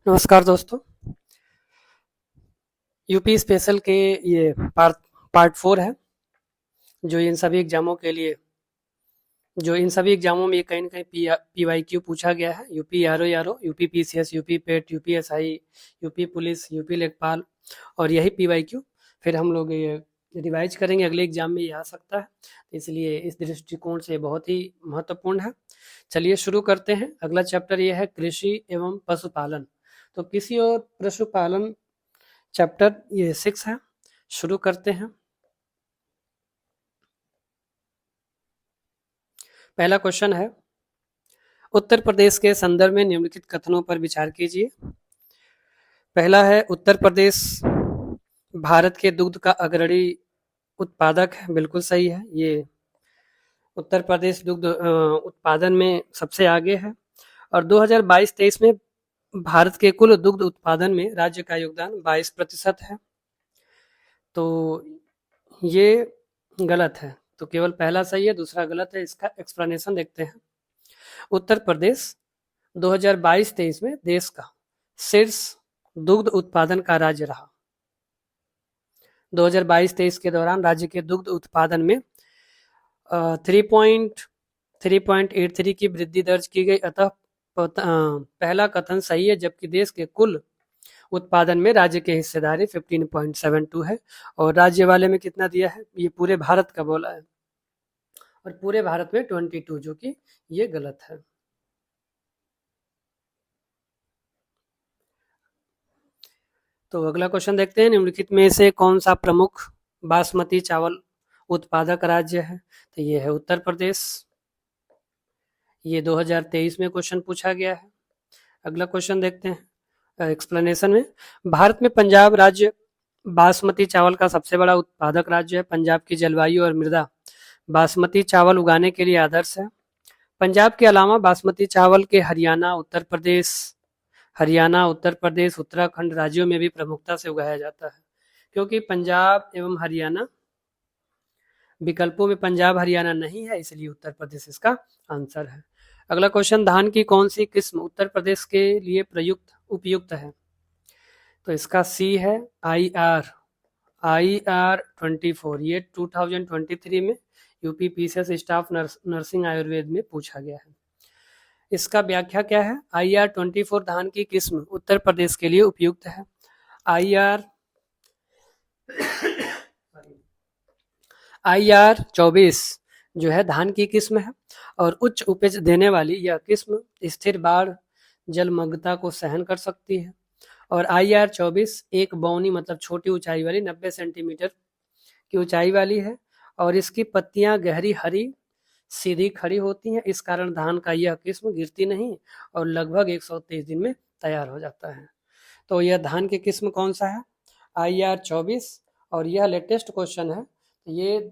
नमस्कार दोस्तों। UP special के ये पार्ट 4 है। जो इन सभी एग्जामों के लिए जो इन सभी एग्जामों में कहीं ना कहीं पीवाईक्यू पूछा गया है। UP RO, UP PCS, UP PET, UP SI, UP police, UP लेखपाल और यही पीवाईक्यू फिर हम लोग ये रिवाइज करेंगे। अगले एग्जाम में ये आ सकता है, इसलिए इस दृष्टिकोण से बहुत ही महत्वपूर्ण है। चलिए शुरू करते हैं। अगला चैप्टर ये है कृषि एवं पशुपालन। तो कृषि और पशुपालन चैप्टर ये 6 है। शुरू करते हैं। पहला क्वेश्चन है, उत्तर प्रदेश के संदर्भ में निम्नलिखित कथनों पर विचार कीजिए। पहला है, उत्तर प्रदेश भारत के दुग्ध का अग्रणी उत्पादक है। बिल्कुल सही है। ये उत्तर प्रदेश दुग्ध उत्पादन में सबसे आगे है और 2022-23 में भारत के कुल दुग्ध उत्पादन में राज्य का योगदान 22% है। तो ये गलत है, तो केवल पहला सही है, दूसरा गलत है। इसका एक्सप्लेनेशन देखते हैं। उत्तर प्रदेश 2022-23 में देश का शीर्ष दुग्ध उत्पादन का राज्य रहा। 2022-23 के दौरान राज्य के दुग्ध उत्पादन में 3.83 की वृद्धि दर्ज की गई, अतः पहला कथन सही है, जबकि देश के कुल उत्पादन में राज्य की हिस्सेदारी 15.72 है। और राज्य वाले में कितना दिया है, ये पूरे भारत का बोला है और पूरे भारत में 22, जो कि ये गलत है। तो अगला क्वेश्चन देखते हैं, निम्नलिखित में से कौन सा प्रमुख बासमती चावल उत्पादक राज्य है। तो ये है उत्तर प्रदेश। ये 2023 में क्वेश्चन पूछा गया है। अगला क्वेश्चन देखते हैं एक्सप्लेनेशन में। भारत में पंजाब राज्य बासमती चावल का सबसे बड़ा उत्पादक राज्य है। पंजाब की जलवायु और मृदा बासमती चावल उगाने के लिए आदर्श है। पंजाब के अलावा बासमती चावल के हरियाणा, उत्तर प्रदेश, उत्तराखंड राज्यों में भी प्रमुखता से उगाया जाता है। क्योंकि पंजाब एवं हरियाणा विकल्पों में पंजाब हरियाणा नहीं है, इसलिए उत्तर प्रदेश इसका आंसर है। अगला क्वेश्चन, धान की कौन सी किस्म उत्तर प्रदेश के लिए उपयुक्त है। तो इसका सी है IR 24। ये 2023 में UP PCS staff nursing Ayurveda में पूछा गया है। इसका व्याख्या क्या है। IR 24 धान की किस्म उत्तर प्रदेश के लिए उपयुक्त है। IR 24 जो है धान की किस्म है और उच्च उपज देने वाली यह किस्म स्थिर बाढ़ जलमग्नता को सहन कर सकती है। और IR 24 एक बौनी मतलब छोटी ऊंचाई वाली 90 सेंटीमीटर की ऊंचाई वाली है और इसकी पत्तियां गहरी हरी सीधी खड़ी होती हैं। इस कारण धान का यह किस्म गिरती नहीं और लगभग 123 दिन में तैयार हो जाता है। तो यह धान की किस्म कौन सा है, IR 24। और यह लेटेस्ट क्वेश्चन है, ये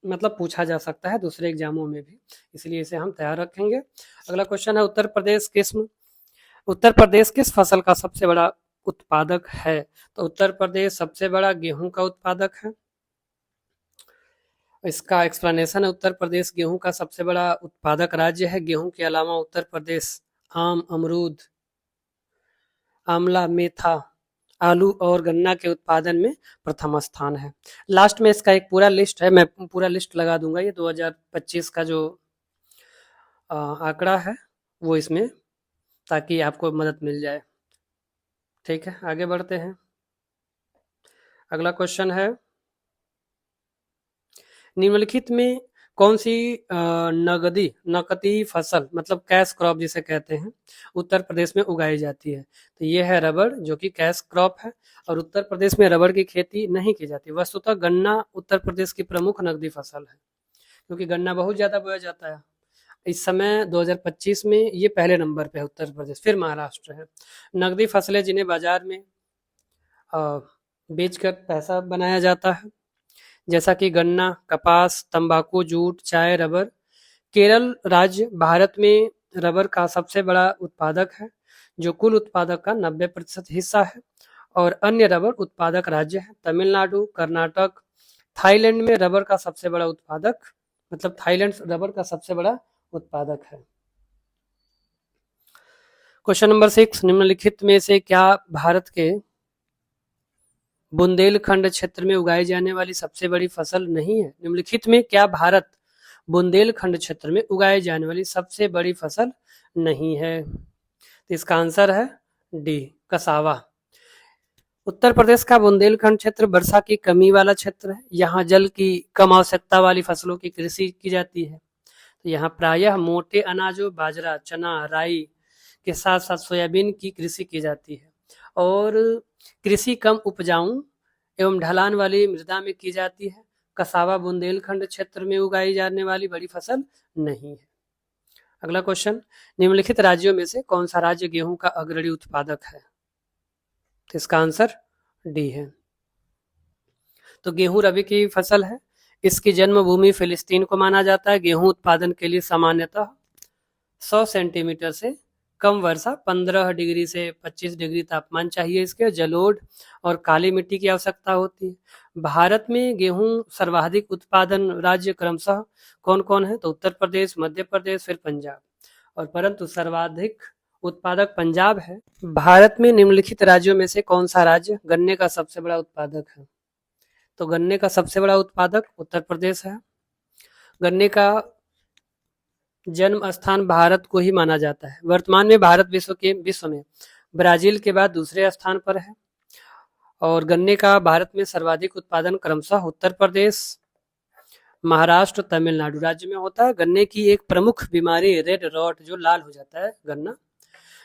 मतलब पूछा जा सकता है दूसरे एग्जामों में भी, इसलिए इसे हम तैयार रखेंगे। अगला क्वेश्चन है, उत्तर प्रदेश किस फसल का सबसे बड़ा उत्पादक है। तो उत्तर प्रदेश सबसे बड़ा गेहूं का उत्पादक है। इसका एक्सप्लेनेशन है, उत्तर प्रदेश गेहूं का सबसे बड़ा उत्पादक राज्य है। गेहूं के अलावा उत्तर प्रदेश आम, अमरूद, आंवला, मेथा, आलू और गन्ना के उत्पादन में प्रथम स्थान है। लास्ट में इसका एक पूरा लिस्ट है, मैं पूरा लिस्ट लगा दूंगा। ये 2025 का जो आंकड़ा है वो इसमें, ताकि आपको मदद मिल जाए। ठीक है, आगे बढ़ते हैं। अगला क्वेश्चन है, निम्नलिखित में कौन सी नकदी फसल मतलब कैश क्रॉप जिसे कहते हैं उत्तर प्रदेश में उगाई जाती है। तो ये है रबड़, जो कि कैश क्रॉप है और उत्तर प्रदेश में रबड़ की खेती नहीं की जाती। वस्तुतः गन्ना उत्तर प्रदेश की प्रमुख नकदी फसल है, क्योंकि गन्ना बहुत ज्यादा बोया जाता है। इस समय 2025 में ये पहले नंबर पे है उत्तर प्रदेश, फिर महाराष्ट्र है। नकदी फसलें जिन्हें बाजार में बेचकर पैसा बनाया जाता है, जैसा कि गन्ना, कपास, तंबाकू, जूट, चाय, रबर। केरल राज्य भारत में रबर का सबसे बड़ा उत्पादक है, जो कुल उत्पादक का 90% हिस्सा है। और अन्य रबर उत्पादक राज्य है तमिलनाडु, कर्नाटक, थाईलैंड में रबर का सबसे बड़ा उत्पादक मतलब थाईलैंड रबर का सबसे बड़ा उत्पादक है। क्वेश्चन नंबर 6, निम्नलिखित में से क्या भारत के बुंदेलखंड क्षेत्र में उगाई जाने वाली सबसे बड़ी फसल नहीं है? निम्नलिखित में क्या भारत बुंदेलखंड क्षेत्र में उगाई जाने वाली सबसे बड़ी फसल नहीं है? तो इसका आंसर है डी, कसावा। उत्तर प्रदेश का बुंदेलखंड क्षेत्र वर्षा की कमी वाला क्षेत्र है। यहाँ जल की कम आवश्यकता वाली फसलों की कृषि की जाती है। तो यहाँ प्रायः मोटे अनाजों, बाजरा, चना, राई के साथ साथ सोयाबीन की कृषि की जाती है और कृषि कम उपजाऊ एवं ढलान वाली मृदा में की जाती है। कसावा बुंदेलखंड क्षेत्र में उगाई जाने वाली बड़ी फसल नहीं है। अगला क्वेश्चन, निम्नलिखित राज्यों में से कौन सा राज्य गेहूं का अग्रणी उत्पादक है? तो इसका आंसर डी है। तो गेहूं रबी की फसल है। इसकी जन्मभूमि फिलिस्तीन को माना जाता है। गेहूं उत्पादन के लिए सामान्यतः 100 सेंटीमीटर से कम वर्षा, 15 डिग्री से 25 डिग्री तापमान चाहिए। इसके जलोढ़ और काली मिट्टी की आवश्यकता होती है। भारत में गेहूं सर्वाधिक उत्पादन राज्य क्रमशः कौन कौन है? तो उत्तर प्रदेश, मध्य प्रदेश, फिर पंजाब, और परंतु सर्वाधिक उत्पादक पंजाब है। भारत में निम्नलिखित राज्यों में से कौन सा राज्य गन्ने का सबसे बड़ा उत्पादक है? तो गन्ने का सबसे बड़ा उत्पादक उत्तर प्रदेश है। गन्ने का जन्म स्थान भारत को ही माना जाता है। वर्तमान में भारत विश्व में ब्राजील के बाद दूसरे स्थान पर है और गन्ने का भारत में सर्वाधिक उत्पादन क्रमशः उत्तर प्रदेश, महाराष्ट्र, तमिलनाडु राज्य में होता है। गन्ने की एक प्रमुख बीमारी रेड रॉट, जो लाल हो जाता है गन्ना,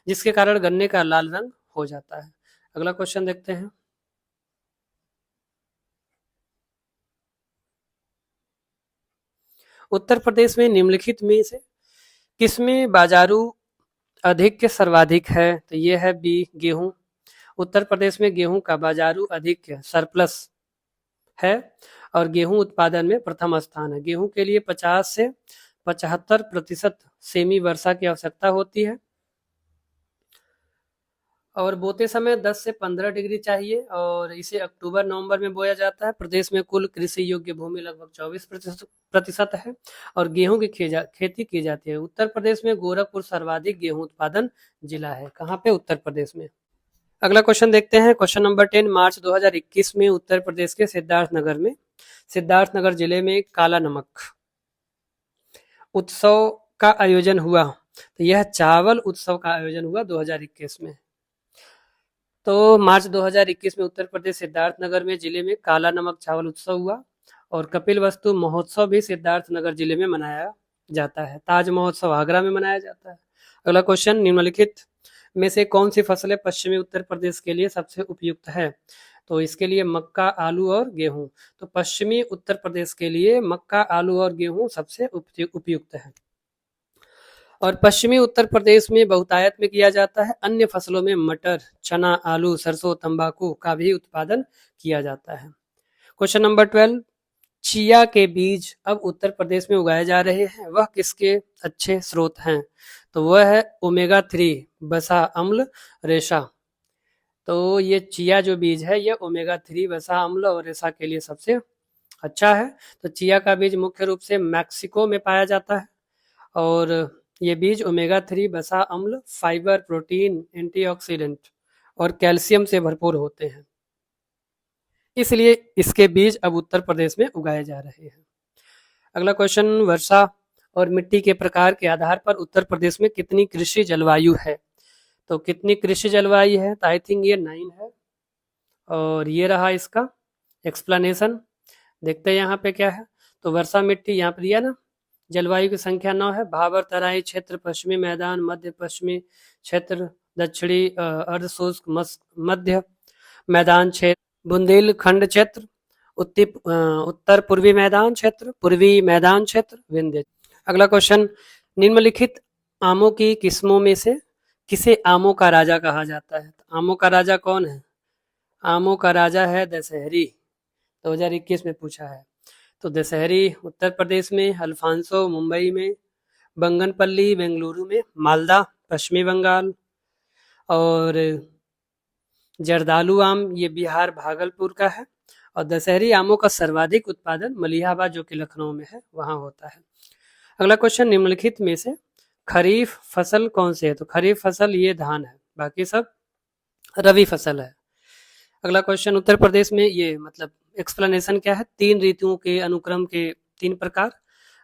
जिसके कारण गन्ने का लाल रंग हो जाता है। अगला क्वेश्चन देखते हैं। उत्तर प्रदेश में निम्नलिखित में से किसमें बाजारू अधिक सर्वाधिक है? तो ये है बी, गेहूं। उत्तर प्रदेश में गेहूं का बाजारू अधिक सरप्लस है और गेहूं उत्पादन में प्रथम स्थान है। गेहूं के लिए 50 से 75% सेमी वर्षा की आवश्यकता होती है और बोते समय 10 से 15 डिग्री चाहिए और इसे अक्टूबर नवंबर में बोया जाता है। प्रदेश में कुल कृषि योग्य भूमि लगभग 24% है और गेहूं की खेती की जाती है। उत्तर प्रदेश में गोरखपुर सर्वाधिक गेहूं उत्पादन जिला है। कहाँ पे? उत्तर प्रदेश में। अगला क्वेश्चन देखते हैं। क्वेश्चन नंबर 10, मार्च 2021 में उत्तर प्रदेश के सिद्धार्थनगर जिले में काला नमक उत्सव का आयोजन हुआ। तो यह चावल उत्सव का आयोजन हुआ 2021 में। तो मार्च 2021 में उत्तर प्रदेश सिद्धार्थनगर में जिले में काला नमक चावल उत्सव हुआ और कपिल वस्तु महोत्सव भी सिद्धार्थनगर जिले में मनाया जाता है। ताज महोत्सव आगरा में मनाया जाता है। अगला क्वेश्चन, निम्नलिखित में से कौन सी फसलें पश्चिमी उत्तर प्रदेश के लिए सबसे उपयुक्त है? तो इसके लिए मक्का, आलू और गेहूं। तो पश्चिमी उत्तर प्रदेश के लिए मक्का, आलू और गेहूं सबसे उपयुक्त है और पश्चिमी उत्तर प्रदेश में बहुतायत में किया जाता है। अन्य फसलों में मटर, चना, आलू, सरसों, तंबाकू का भी उत्पादन किया जाता है। क्वेश्चन नंबर 12, चिया के बीज अब उत्तर प्रदेश में उगाए जा रहे हैं, वह किसके अच्छे स्रोत हैं? तो वह है ओमेगा 3 वसा अम्ल रेशा। तो ये चिया जो बीज है ये ओमेगा 3 वसा अम्ल और रेशा के लिए सबसे अच्छा है। तो चिया का बीज मुख्य रूप से मैक्सिको में पाया जाता है और ये बीज ओमेगा 3 वसा अम्ल, फाइबर, प्रोटीन, एंटीऑक्सीडेंट और कैल्शियम से भरपूर होते हैं, इसलिए इसके बीज अब उत्तर प्रदेश में उगाए जा रहे हैं। अगला क्वेश्चन, वर्षा और मिट्टी के प्रकार के आधार पर उत्तर प्रदेश में कितनी कृषि जलवायु है? तो कितनी कृषि जलवायु है? तो आई थिंक ये 9 है और ये रहा इसका एक्सप्लेनेशन। देखते हैं यहाँ पे क्या है। तो वर्षा मिट्टी यहाँ पर दिया ना, जलवायु की संख्या 9 है। भाबर तराई क्षेत्र, पश्चिमी मैदान, मध्य पश्चिमी क्षेत्र, दक्षिणी अर्धशुष्क मध्य मैदान क्षेत्र, बुंदेलखंड क्षेत्र, उत्तर पूर्वी मैदान क्षेत्र, पूर्वी मैदान क्षेत्र, विंध्य। अगला क्वेश्चन, निम्नलिखित आमों की किस्मों में से किसे आमों का राजा कहा जाता है? तो आमों का राजा कौन है? आमों का राजा है दशहरी, 2021 में पूछा है। तो दशहरी उत्तर प्रदेश में, अल्फांसो मुंबई में, बंगनपल्ली बेंगलुरु में, मालदा पश्चिमी बंगाल और जर्दालू आम ये बिहार भागलपुर का है और दशहरी आमों का सर्वाधिक उत्पादन मलिहाबाद जो कि लखनऊ में है वहां होता है। अगला क्वेश्चन, निम्नलिखित में से खरीफ फसल कौन से है? तो खरीफ फसल ये धान है, बाकी सब रबी फसल है। अगला क्वेश्चन, उत्तर प्रदेश में ये मतलब एक्सप्लेनेशन क्या है? 3 ऋतुओं के अनुक्रम के 3 प्रकार,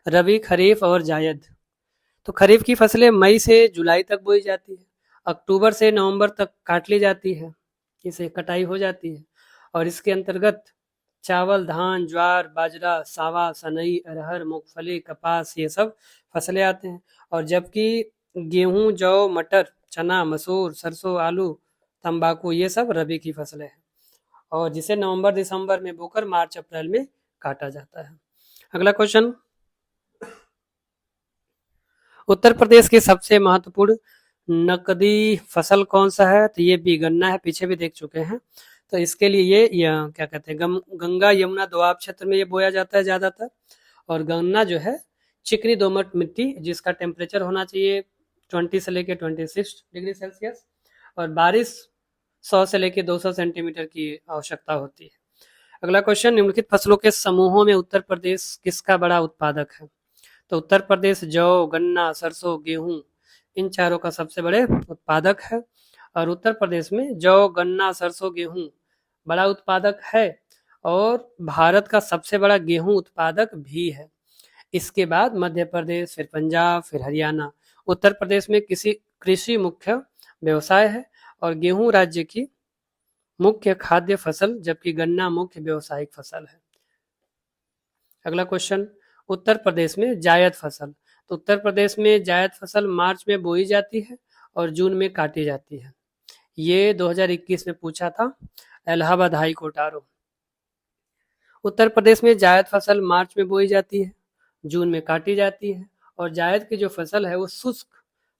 रबी, खरीफ और जायद। तो खरीफ की फसलें मई से जुलाई तक बोई जाती है, अक्टूबर से नवंबर तक काट ली जाती है, इसे कटाई हो जाती है, और इसके अंतर्गत चावल, धान, ज्वार, बाजरा, सावा, सनई, अरहर, मूंगफली, कपास ये सब फसलें आते हैं। और जबकि गेहूं, जौ, मटर, चना, मसूर, सरसों, आलू, तंबाकू ये सब रबी की फसलें हैं, और जिसे नवंबर दिसंबर में बोकर मार्च अप्रैल में काटा जाता है। अगला क्वेश्चन, उत्तर प्रदेश की सबसे महत्वपूर्ण नकदी फसल कौन सा है? तो ये भी गन्ना है, पीछे भी देख चुके हैं। तो इसके लिए ये क्या कहते हैं, गंगा यमुना दोआब क्षेत्र में ये बोया जाता है ज़्यादातर। और गन्ना जो है चिकनी दोमट मिट्टी, जिसका टेम्परेचर होना चाहिए 20 से लेकर 26 डिग्री सेल्सियस, और बारिश 100 से लेकर 200 सेंटीमीटर की आवश्यकता होती है। अगला क्वेश्चन, निम्नलिखित फसलों के समूहों में उत्तर प्रदेश किसका बड़ा उत्पादक है? तो उत्तर प्रदेश जौ, गन्ना, सरसों, गेहूं इन चारों का सबसे बड़े उत्पादक है। और उत्तर प्रदेश में जौ, गन्ना, सरसों, गेहूं बड़ा उत्पादक है, और भारत का सबसे बड़ा गेहूं उत्पादक भी है। इसके बाद मध्य प्रदेश, फिर पंजाब, फिर हरियाणा। उत्तर प्रदेश में कृषि मुख्य व्यवसाय है, और गेहूं राज्य की मुख्य खाद्य फसल, जबकि गन्ना मुख्य व्यावसायिक फसल है। अगला क्वेश्चन, उत्तर प्रदेश में जायद फसल। तो उत्तर प्रदेश में जायद फसल मार्च में बोई जाती है और जून में काटी जाती है। ये 2021 में पूछा था Allahabad high court RO. Uttar Pradesh में जायद फसल मार्च में बोई जाती है, जून में काटी जाती है, और जायद की जो फसल है वो शुष्क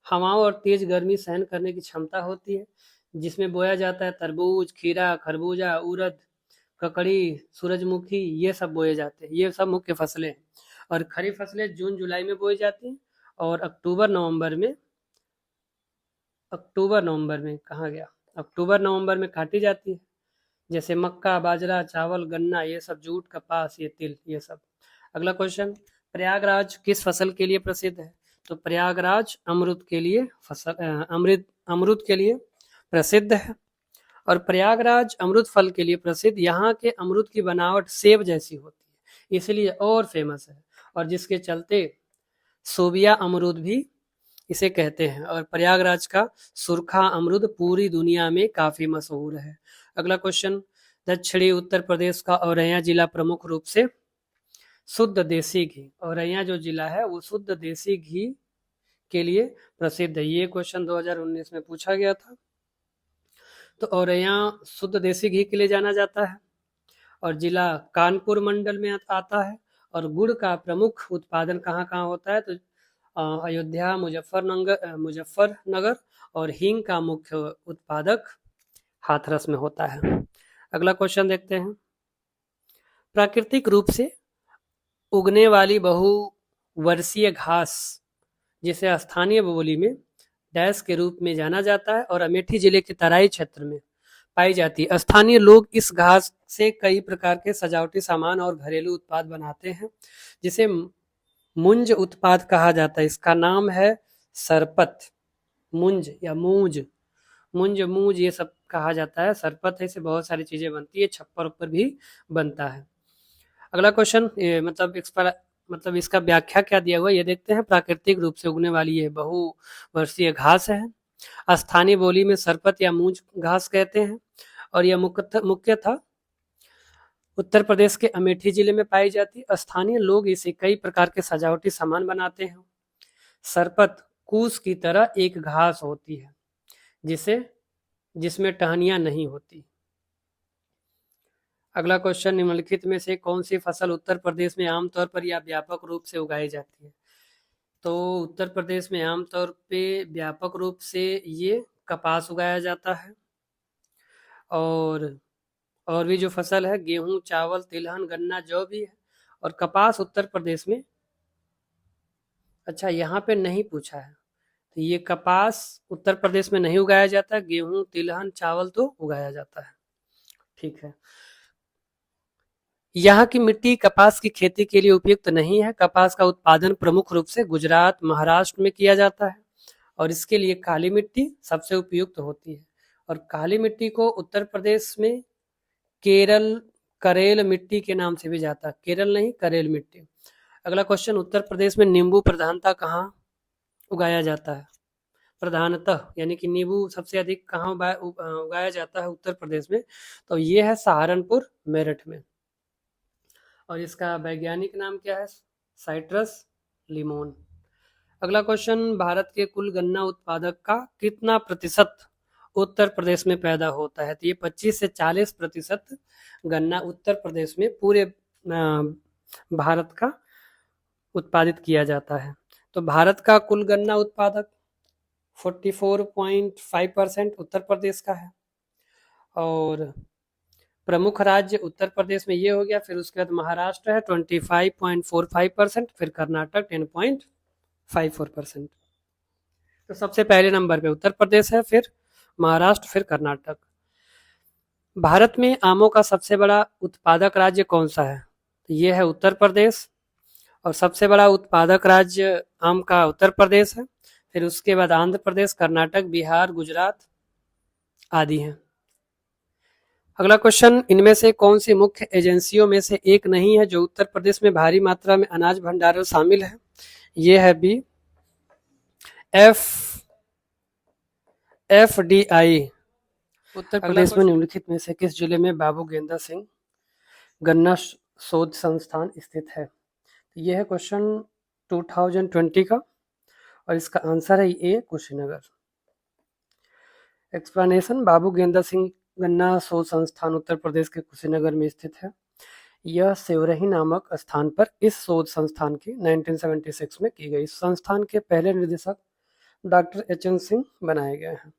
हवाओं और तेज गर्मी सहन करने की क्षमता होती है, जिसमें बोया जाता है तरबूज, खीरा, खरबूजा, उड़द, ककड़ी, सूरजमुखी ये सब बोए जाते हैं। ये सब मुख्य फसलें हैं। और खरीफ फसलें जून जुलाई में बोई जाती हैं, और अक्टूबर नवंबर में काटी जाती है, जैसे मक्का, बाजरा, चावल, गन्ना ये सब, जूट, कपास, ये तिल ये सब। अगला क्वेश्चन, प्रयागराज किस फसल के लिए प्रसिद्ध है? तो प्रयागराज अमरुद के लिए प्रसिद्ध है। और प्रयागराज अमरुद फल के लिए प्रसिद्ध, यहाँ के अमरुद की बनावट सेब जैसी होती है, इसलिए और फेमस है, और जिसके चलते सोबिया अमरुद भी इसे कहते हैं। और प्रयागराज का सुरखा अमरुद पूरी दुनिया में काफी मशहूर है। अगला क्वेश्चन, दक्षिणी उत्तर प्रदेश का औरैया जिला प्रमुख रूप से शुद्ध देसी घी, औरैया जो जिला है वो शुद्ध देसी घी के लिए प्रसिद्ध है। ये क्वेश्चन 2019 में पूछा गया था। तो औरैया शुद्ध देसी घी के लिए जाना जाता है, और जिला कानपुर मंडल में आता है। और गुड़ का प्रमुख उत्पादन कहाँ कहाँ होता है? तो अयोध्या, मुजफ्फरनगर, और हींग का मुख्य उत्पादक हाथरस में होता है। अगला क्वेश्चन देखते हैं, प्राकृतिक रूप से उगने वाली बहुवर्षीय घास, जिसे स्थानीय बोली में डैश के रूप में जाना जाता है, और अमेठी जिले के तराई क्षेत्र में पाई जाती है। स्थानीय लोग इस घास से कई प्रकार के सजावटी सामान और घरेलू उत्पाद बनाते हैं, जिसे मुंज उत्पाद कहा जाता है। इसका नाम है सरपत, मुंज या मूंज ये सब कहा जाता है। सरपत है, इससे बहुत सारी चीजें बनती है, छप्पर ऊपर भी बनता है। अगला क्वेश्चन, मतलब इसका व्याख्या क्या दिया हुआ है ये देखते हैं। प्राकृतिक रूप से उगने वाली ये बहुवर्षीय घास है, स्थानीय बोली में सरपत या मूंज घास कहते हैं, और यह मुख्यतः उत्तर प्रदेश के अमेठी जिले में पाई जाती है। स्थानीय लोग इसे कई प्रकार के सजावटी सामान बनाते हैं। सरपत कूस की तरह एक घास होती है, जिसमें टहनियां नहीं होती। अगला क्वेश्चन, निम्नलिखित में से कौन सी फसल उत्तर प्रदेश में आमतौर पर या व्यापक रूप से उगाई जाती है? तो उत्तर प्रदेश में आमतौर पे व्यापक रूप से ये कपास उगाया जाता है, और भी जो फसल है गेहूं, चावल, तिलहन, गन्ना, जौ भी है। और कपास उत्तर प्रदेश में, अच्छा यहाँ पे नहीं पूछा है, तो ये कपास उत्तर प्रदेश में नहीं उगाया जाता। गेहूं, तिलहन, चावल तो उगाया जाता है। ठीक है, यहाँ की मिट्टी कपास की खेती के लिए उपयुक्त नहीं है। कपास का उत्पादन प्रमुख रूप से गुजरात, महाराष्ट्र में किया जाता है और इसके लिए काली मिट्टी सबसे उपयुक्त होती है। और काली मिट्टी को उत्तर प्रदेश में केरल करेल मिट्टी के नाम से भी जाता है। केरल नहीं, करेल मिट्टी। अगला क्वेश्चन, उत्तर प्रदेश में नींबू प्रधानता कहाँ उगाया जाता है? प्रधानतः यानी कि नींबू सबसे अधिक कहाँ उगाया जाता है उत्तर प्रदेश में? तो ये है सहारनपुर, मेरठ में। और इसका वैज्ञानिक नाम क्या है? साइट्रस लिमोन। अगला क्वेश्चन, भारत के कुल गन्ना उत्पादक का कितना प्रतिशत उत्तर प्रदेश में पैदा होता है? तो ये 25 से 40% गन्ना उत्तर प्रदेश में पूरे भारत का उत्पादित किया जाता है। तो भारत का कुल गन्ना उत्पादक 44.5% उत्तर प्रदेश का है। और प्रमुख राज्य उत्तर प्रदेश में ये हो गया, फिर उसके बाद महाराष्ट्र है 25.45%, फिर कर्नाटक 10.54%। तो सबसे पहले नंबर पे उत्तर प्रदेश है, फिर महाराष्ट्र, फिर कर्नाटक। भारत में आमों का सबसे बड़ा उत्पादक राज्य कौन सा है? तो ये है उत्तर प्रदेश। और सबसे बड़ा उत्पादक राज्य आम का उत्तर प्रदेश है, फिर उसके बाद आंध्र प्रदेश, कर्नाटक, बिहार, गुजरात आदि हैं। अगला क्वेश्चन, इनमें से कौन सी मुख्य एजेंसियों में से एक नहीं है जो उत्तर प्रदेश में भारी मात्रा में अनाज भंडारण शामिल है? ये है बी, FDI। उत्तर प्रदेश में निम्नलिखित में से किस जिले में बाबू गेंदा सिंह गन्ना शोध संस्थान स्थित है? यह है क्वेश्चन 2020 का और इसका आंसर है ए, कुशीनगर। एक्सप्लेनेशन, बाबू गेंदा सिंह गन्ना शोध संस्थान उत्तर प्रदेश के कुशीनगर में स्थित है। यह सेवरही नामक स्थान पर इस शोध संस्थान की 1976 में की गई। इस संस्थान के पहले निदेशक डॉक्टर HN सिंह बनाए गए हैं।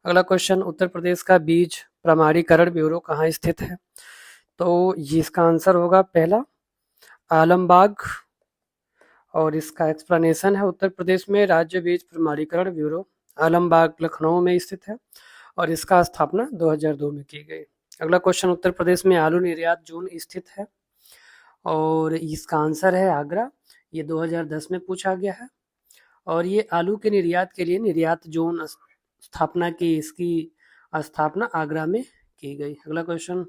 अगला क्वेश्चन, उत्तर प्रदेश का बीज प्रमाणीकरण ब्यूरो कहाँ स्थित है? तो इसका आंसर होगा पहला, आलमबाग। और इसका एक्सप्लेनेशन है, उत्तर प्रदेश में राज्य बीज प्रमाणीकरण ब्यूरो आलमबाग, लखनऊ में स्थित है और इसका स्थापना 2002 में की गई। अगला क्वेश्चन, उत्तर प्रदेश में आलू निर्यात जोन स्थित है और इसका आंसर है आगरा। ये 2010 में पूछा गया है और ये आलू के निर्यात के लिए निर्यात जोन स्थापना की, इसकी स्थापना आगरा में की गई। अगला क्वेश्चन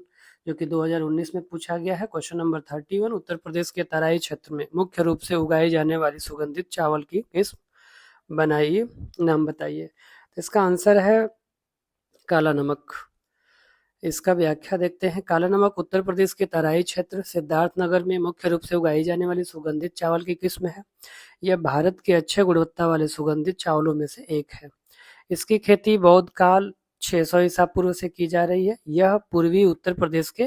जो कि 2019 में पूछा गया है, क्वेश्चन नंबर 31, उत्तर प्रदेश के तराई क्षेत्र में मुख्य रूप से उगाई जाने वाली सुगंधित चावल की किस्म बनाइए, नाम बताइए। तो इसका आंसर है काला नमक। इसका व्याख्या देखते हैं। काला नमक उत्तर प्रदेश के तराई क्षेत्र सिद्धार्थनगर में मुख्य रूप से उगाई जाने वाली सुगंधित चावल की किस्म है। यह भारत के अच्छे गुणवत्ता वाले सुगंधित चावलों में से एक है। इसकी खेती बौद्ध काल 600 ईसा पूर्व से की जा रही है। यह पूर्वी उत्तर प्रदेश के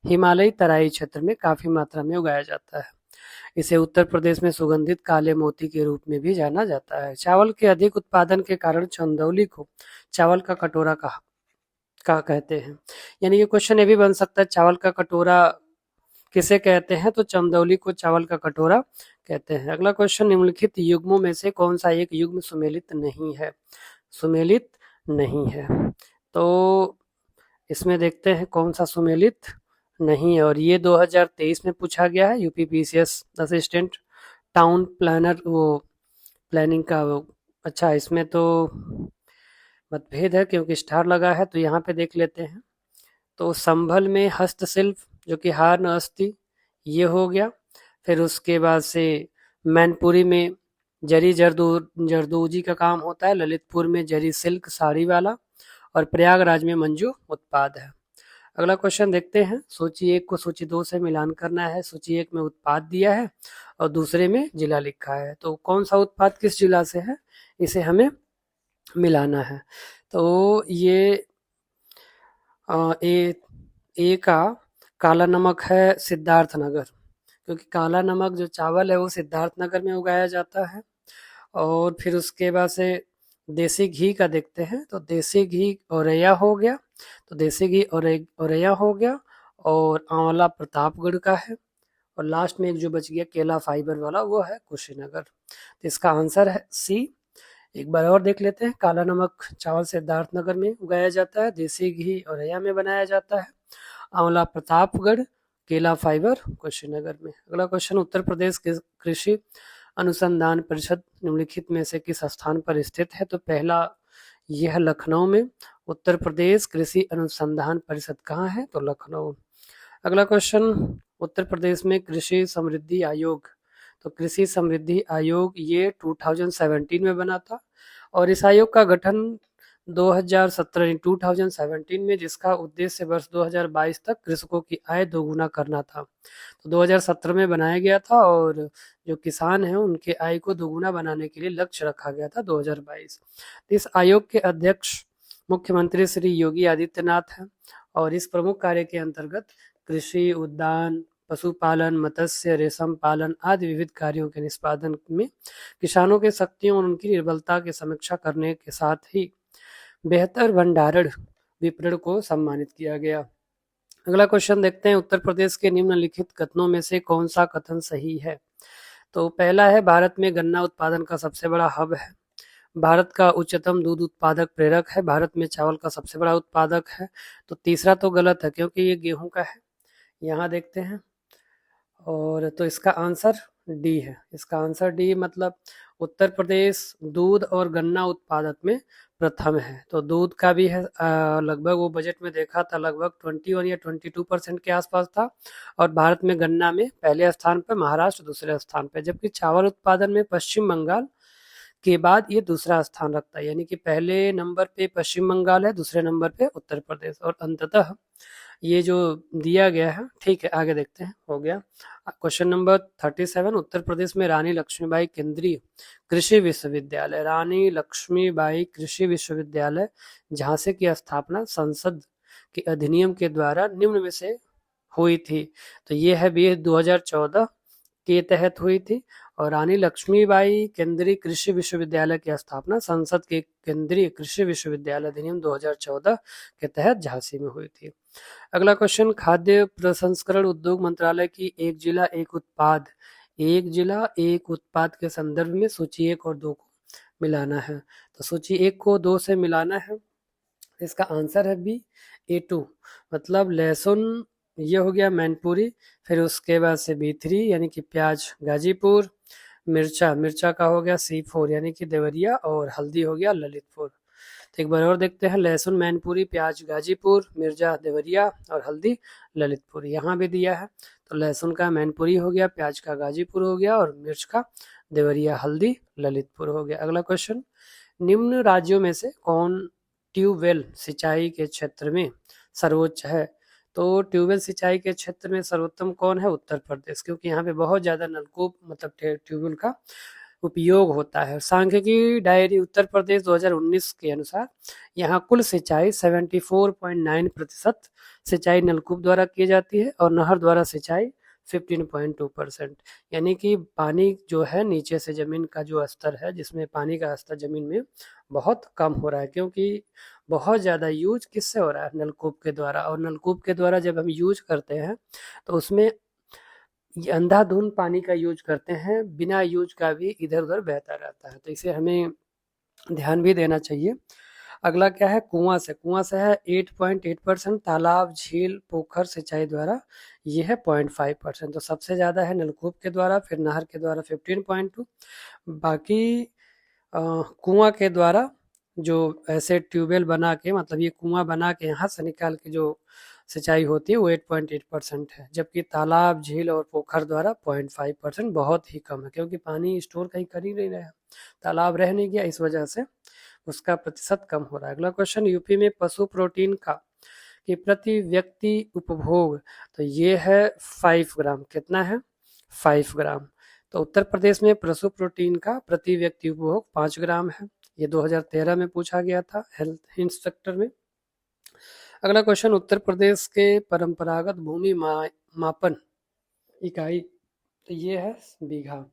हिमालयी तराई क्षेत्र में काफी मात्रा में उगाया जाता है। इसे उत्तर प्रदेश में सुगंधित काले मोती के रूप में भी जाना जाता है। चावल के अधिक उत्पादन के कारण चंदौली को चावल का कटोरा का कहते हैं। यानी ये क्वेश्चन ये भी बन सकता है, चावल का कटोरा किसे कहते हैं? तो चंदौली को चावल का कटोरा कहते हैं। अगला क्वेश्चन, निम्नलिखित युग्मों में से कौन सा एक युग्म सुमेलित नहीं है? सुमेलित नहीं है, तो इसमें देखते हैं कौन सा सुमेलित नहीं है। और ये 2023 में पूछा गया है, UP PCS assistant town planner, वो प्लानिंग का वो। अच्छा, इसमें तो मतभेद है क्योंकि स्टार लगा है, तो यहाँ पे देख लेते हैं। तो संभल में हस्तशिल्प जो कि हार नस्ती, ये हो गया। फिर उसके बाद से मैनपुरी में जरी जरदोजी का काम होता है, ललितपुर में जरी सिल्क साड़ी वाला, और प्रयागराज में मंजू उत्पाद है। अगला क्वेश्चन देखते हैं। सूची 1 को सूची 2 से मिलान करना है। सूची 1 में उत्पाद दिया है और दूसरे में जिला लिखा है, तो कौन सा उत्पाद किस जिला से है इसे हमें मिलाना है। तो ये ए का काला नमक है सिद्धार्थनगर, क्योंकि काला नमक जो चावल है वो सिद्धार्थनगर में उगाया जाता है। और फिर उसके बाद से देसी घी का देखते हैं। तो देसी घी औरैया हो गया, तो देसी घी औरैया हो गया। और आंवला प्रतापगढ़ का है। और लास्ट में एक जो बच गया केला फाइबर वाला, वो है कुशीनगर। तो इसका आंसर है सी। एक बार और देख लेते हैं। काला नमक चावल सिद्धार्थनगर में उगाया जाता है, देसी घी औरैया में बनाया जाता है, आंवला प्रतापगढ़ केला फाइबर कुशीनगर में। अगला क्वेश्चन, उत्तर प्रदेश के कृषि अनुसंधान परिषद निम्नलिखित में से किस स्थान पर स्थित है? तो पहला यह लखनऊ में। उत्तर प्रदेश कृषि अनुसंधान परिषद कहाँ है? तो लखनऊ। अगला क्वेश्चन, उत्तर प्रदेश में कृषि समृद्धि आयोग, तो कृषि समृद्धि आयोग ये 2017 में बना था और इस आयोग का गठन 2017 में, जिसका उद्देश्य वर्ष 2022 तक कृषकों की आय दोगुना करना था। तो 2017 में बनाया गया था और जो किसान हैं उनके आय को दोगुना बनाने के लिए लक्ष्य रखा गया था 2022। इस आयोग के अध्यक्ष मुख्यमंत्री श्री योगी आदित्यनाथ हैं और इस प्रमुख कार्य के अंतर्गत कृषि, उद्यान, पशुपालन, मत्स्य, रेशम पालन आदि विविध कार्यों के निष्पादन में किसानों के शक्तियों और उनकी निर्बलता की समीक्षा करने के साथ ही बेहतर भंडारण विपणन को सम्मानित किया गया। अगला क्वेश्चन देखते हैं, उत्तर प्रदेश के निम्नलिखित कथनों में से कौन सा कथन सही है? तो पहला है, भारत में गन्ना उत्पादन का सबसे बड़ा हब है। भारत का उच्चतम दूध उत्पादक प्रेरक है। भारत में चावल का सबसे बड़ा उत्पादक है। तो तीसरा तो गलत है क्योंकि ये गेहूं का है। यहाँ देखते हैं, और तो इसका आंसर डी है। इसका आंसर डी, मतलब उत्तर प्रदेश दूध और गन्ना उत्पादक में प्रथम है। तो दूध का भी है, लगभग वो बजट में देखा था लगभग 21 या 22% के आसपास था। और भारत में गन्ना में पहले स्थान पर, महाराष्ट्र दूसरे स्थान पर, जबकि चावल उत्पादन में पश्चिम बंगाल के बाद ये दूसरा स्थान रखता है। यानी कि पहले नंबर पे पश्चिम बंगाल है, दूसरे नंबर पे उत्तर प्रदेश, और अंततः ये जो दिया गया है, ठीक है आगे देखते हैं। हो गया क्वेश्चन नंबर 37, उत्तर प्रदेश में रानी लक्ष्मीबाई केंद्रीय कृषि विश्वविद्यालय, रानी लक्ष्मीबाई कृषि विश्वविद्यालय झांसी की स्थापना संसद के अधिनियम के द्वारा निम्न में से हुई थी। तो ये है भी 2014 के तहत हुई थी और रानी लक्ष्मीबाई केंद्रीय कृषि विश्वविद्यालय की स्थापना संसद के केंद्रीय कृषि विश्वविद्यालय अधिनियम 2014 के तहत झांसी में हुई थी। अगला क्वेश्चन, खाद्य प्रसंस्करण उद्योग मंत्रालय की एक जिला एक उत्पाद, एक जिला एक उत्पाद के संदर्भ में सूची 1 और 2 को मिलाना है। तो सूची 1 को 2 से मिलाना है, इसका आंसर है बी, A2, मतलब लहसुन ये हो गया मैनपुरी, फिर उसके बाद से B3 यानी कि प्याज गाजीपुर, मिर्चा का हो गया C4 यानी कि देवरिया, और हल्दी हो गया ललितपुर। तो एक बार और देखते हैं, लहसुन मैनपुरी, प्याज गाजीपुर, मिर्चा देवरिया और हल्दी ललितपुर। यहाँ भी दिया है, तो लहसुन का मैनपुरी हो गया, प्याज का गाजीपुर हो गया और मिर्च का देवरिया, हल्दी ललितपुर हो गया। अगला क्वेश्चन, निम्न राज्यों में से कौन ट्यूबवेल सिंचाई के क्षेत्र में सर्वोच्च है? तो ट्यूबवेल सिंचाई के क्षेत्र में सर्वोत्तम कौन है? उत्तर प्रदेश, क्योंकि यहाँ पे बहुत ज़्यादा नलकूप मतलब ट्यूबवेल का उपयोग होता है। सांख्यिकी डायरी उत्तर प्रदेश 2019 के अनुसार यहाँ कुल सिंचाई 74.9% सिंचाई नलकूप द्वारा की जाती है और नहर द्वारा सिंचाई 15.2%। यानी कि पानी जो है नीचे से ज़मीन का जो स्तर है, जिसमें पानी का स्तर ज़मीन में बहुत कम हो रहा है, क्योंकि बहुत ज़्यादा यूज किससे हो रहा है? नलकूप के द्वारा। और नलकूप के द्वारा जब हम यूज करते हैं तो उसमें ये अंधाधुंध पानी का यूज करते हैं, बिना यूज का भी इधर उधर बहता रहता है, तो इसे हमें ध्यान भी देना चाहिए। अगला क्या है? कुआं से है 8.8%, तालाब झील पोखर सिंचाई द्वारा ये है 0.5%। तो सबसे ज़्यादा है नलकूप के द्वारा, फिर नहर के द्वारा 15.2, बाकी कुआं के द्वारा जो ऐसे ट्यूबवेल बना के, मतलब ये कुआं बना के यहाँ से निकाल के जो सिंचाई होती है वो 8.8% है, जबकि तालाब झील और पोखर द्वारा 0.5%, बहुत ही कम है, क्योंकि पानी स्टोर कहीं कर ही नहीं रहा, तालाब रह नहीं गया, इस वजह से उसका प्रतिशत कम हो रहा है। अगला क्वेश्चन, यूपी में पशु प्रोटीन का कि प्रति व्यक्ति उपभोग, तो ये है 5 ग्राम। कितना है? 5 ग्राम। तो उत्तर प्रदेश में पशु प्रोटीन का प्रति व्यक्ति उपभोग 5 ग्राम है। ये 2013 में पूछा गया था हेल्थ इंस्पेक्टर में। अगला क्वेश्चन, उत्तर प्रदेश के परंपरागत भूमि मापन इकाई, तो ये है बीघा।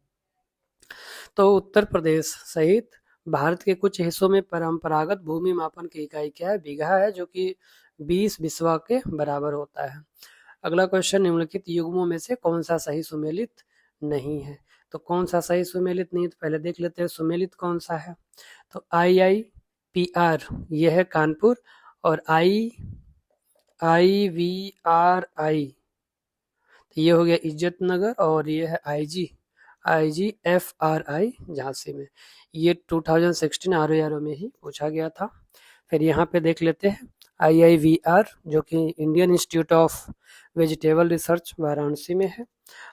तो उत्तर प्रदेश सहित भारत के कुछ हिस्सों में परंपरागत भूमि मापन की इकाई क्या है? बीघा है, जो कि 20 बिस्वा के बराबर होता है। अगला क्वेश्चन, निम्नलिखित युग्मों में से कौन सा सही सुमेलित नहीं है? तो कौन सा सही सुमेलित नहीं है, तो पहले देख लेते हैं सुमेलित कौन सा है। तो IIPR यह है कानपुर, और IVRI ये हो गया इज्जत नगर और ये है IGFRI झांसी में। ये 2016 RO में ही पूछा गया था। फिर यहाँ पे देख लेते हैं IIVR जो कि Indian institute of vegetable research Varanasi में है।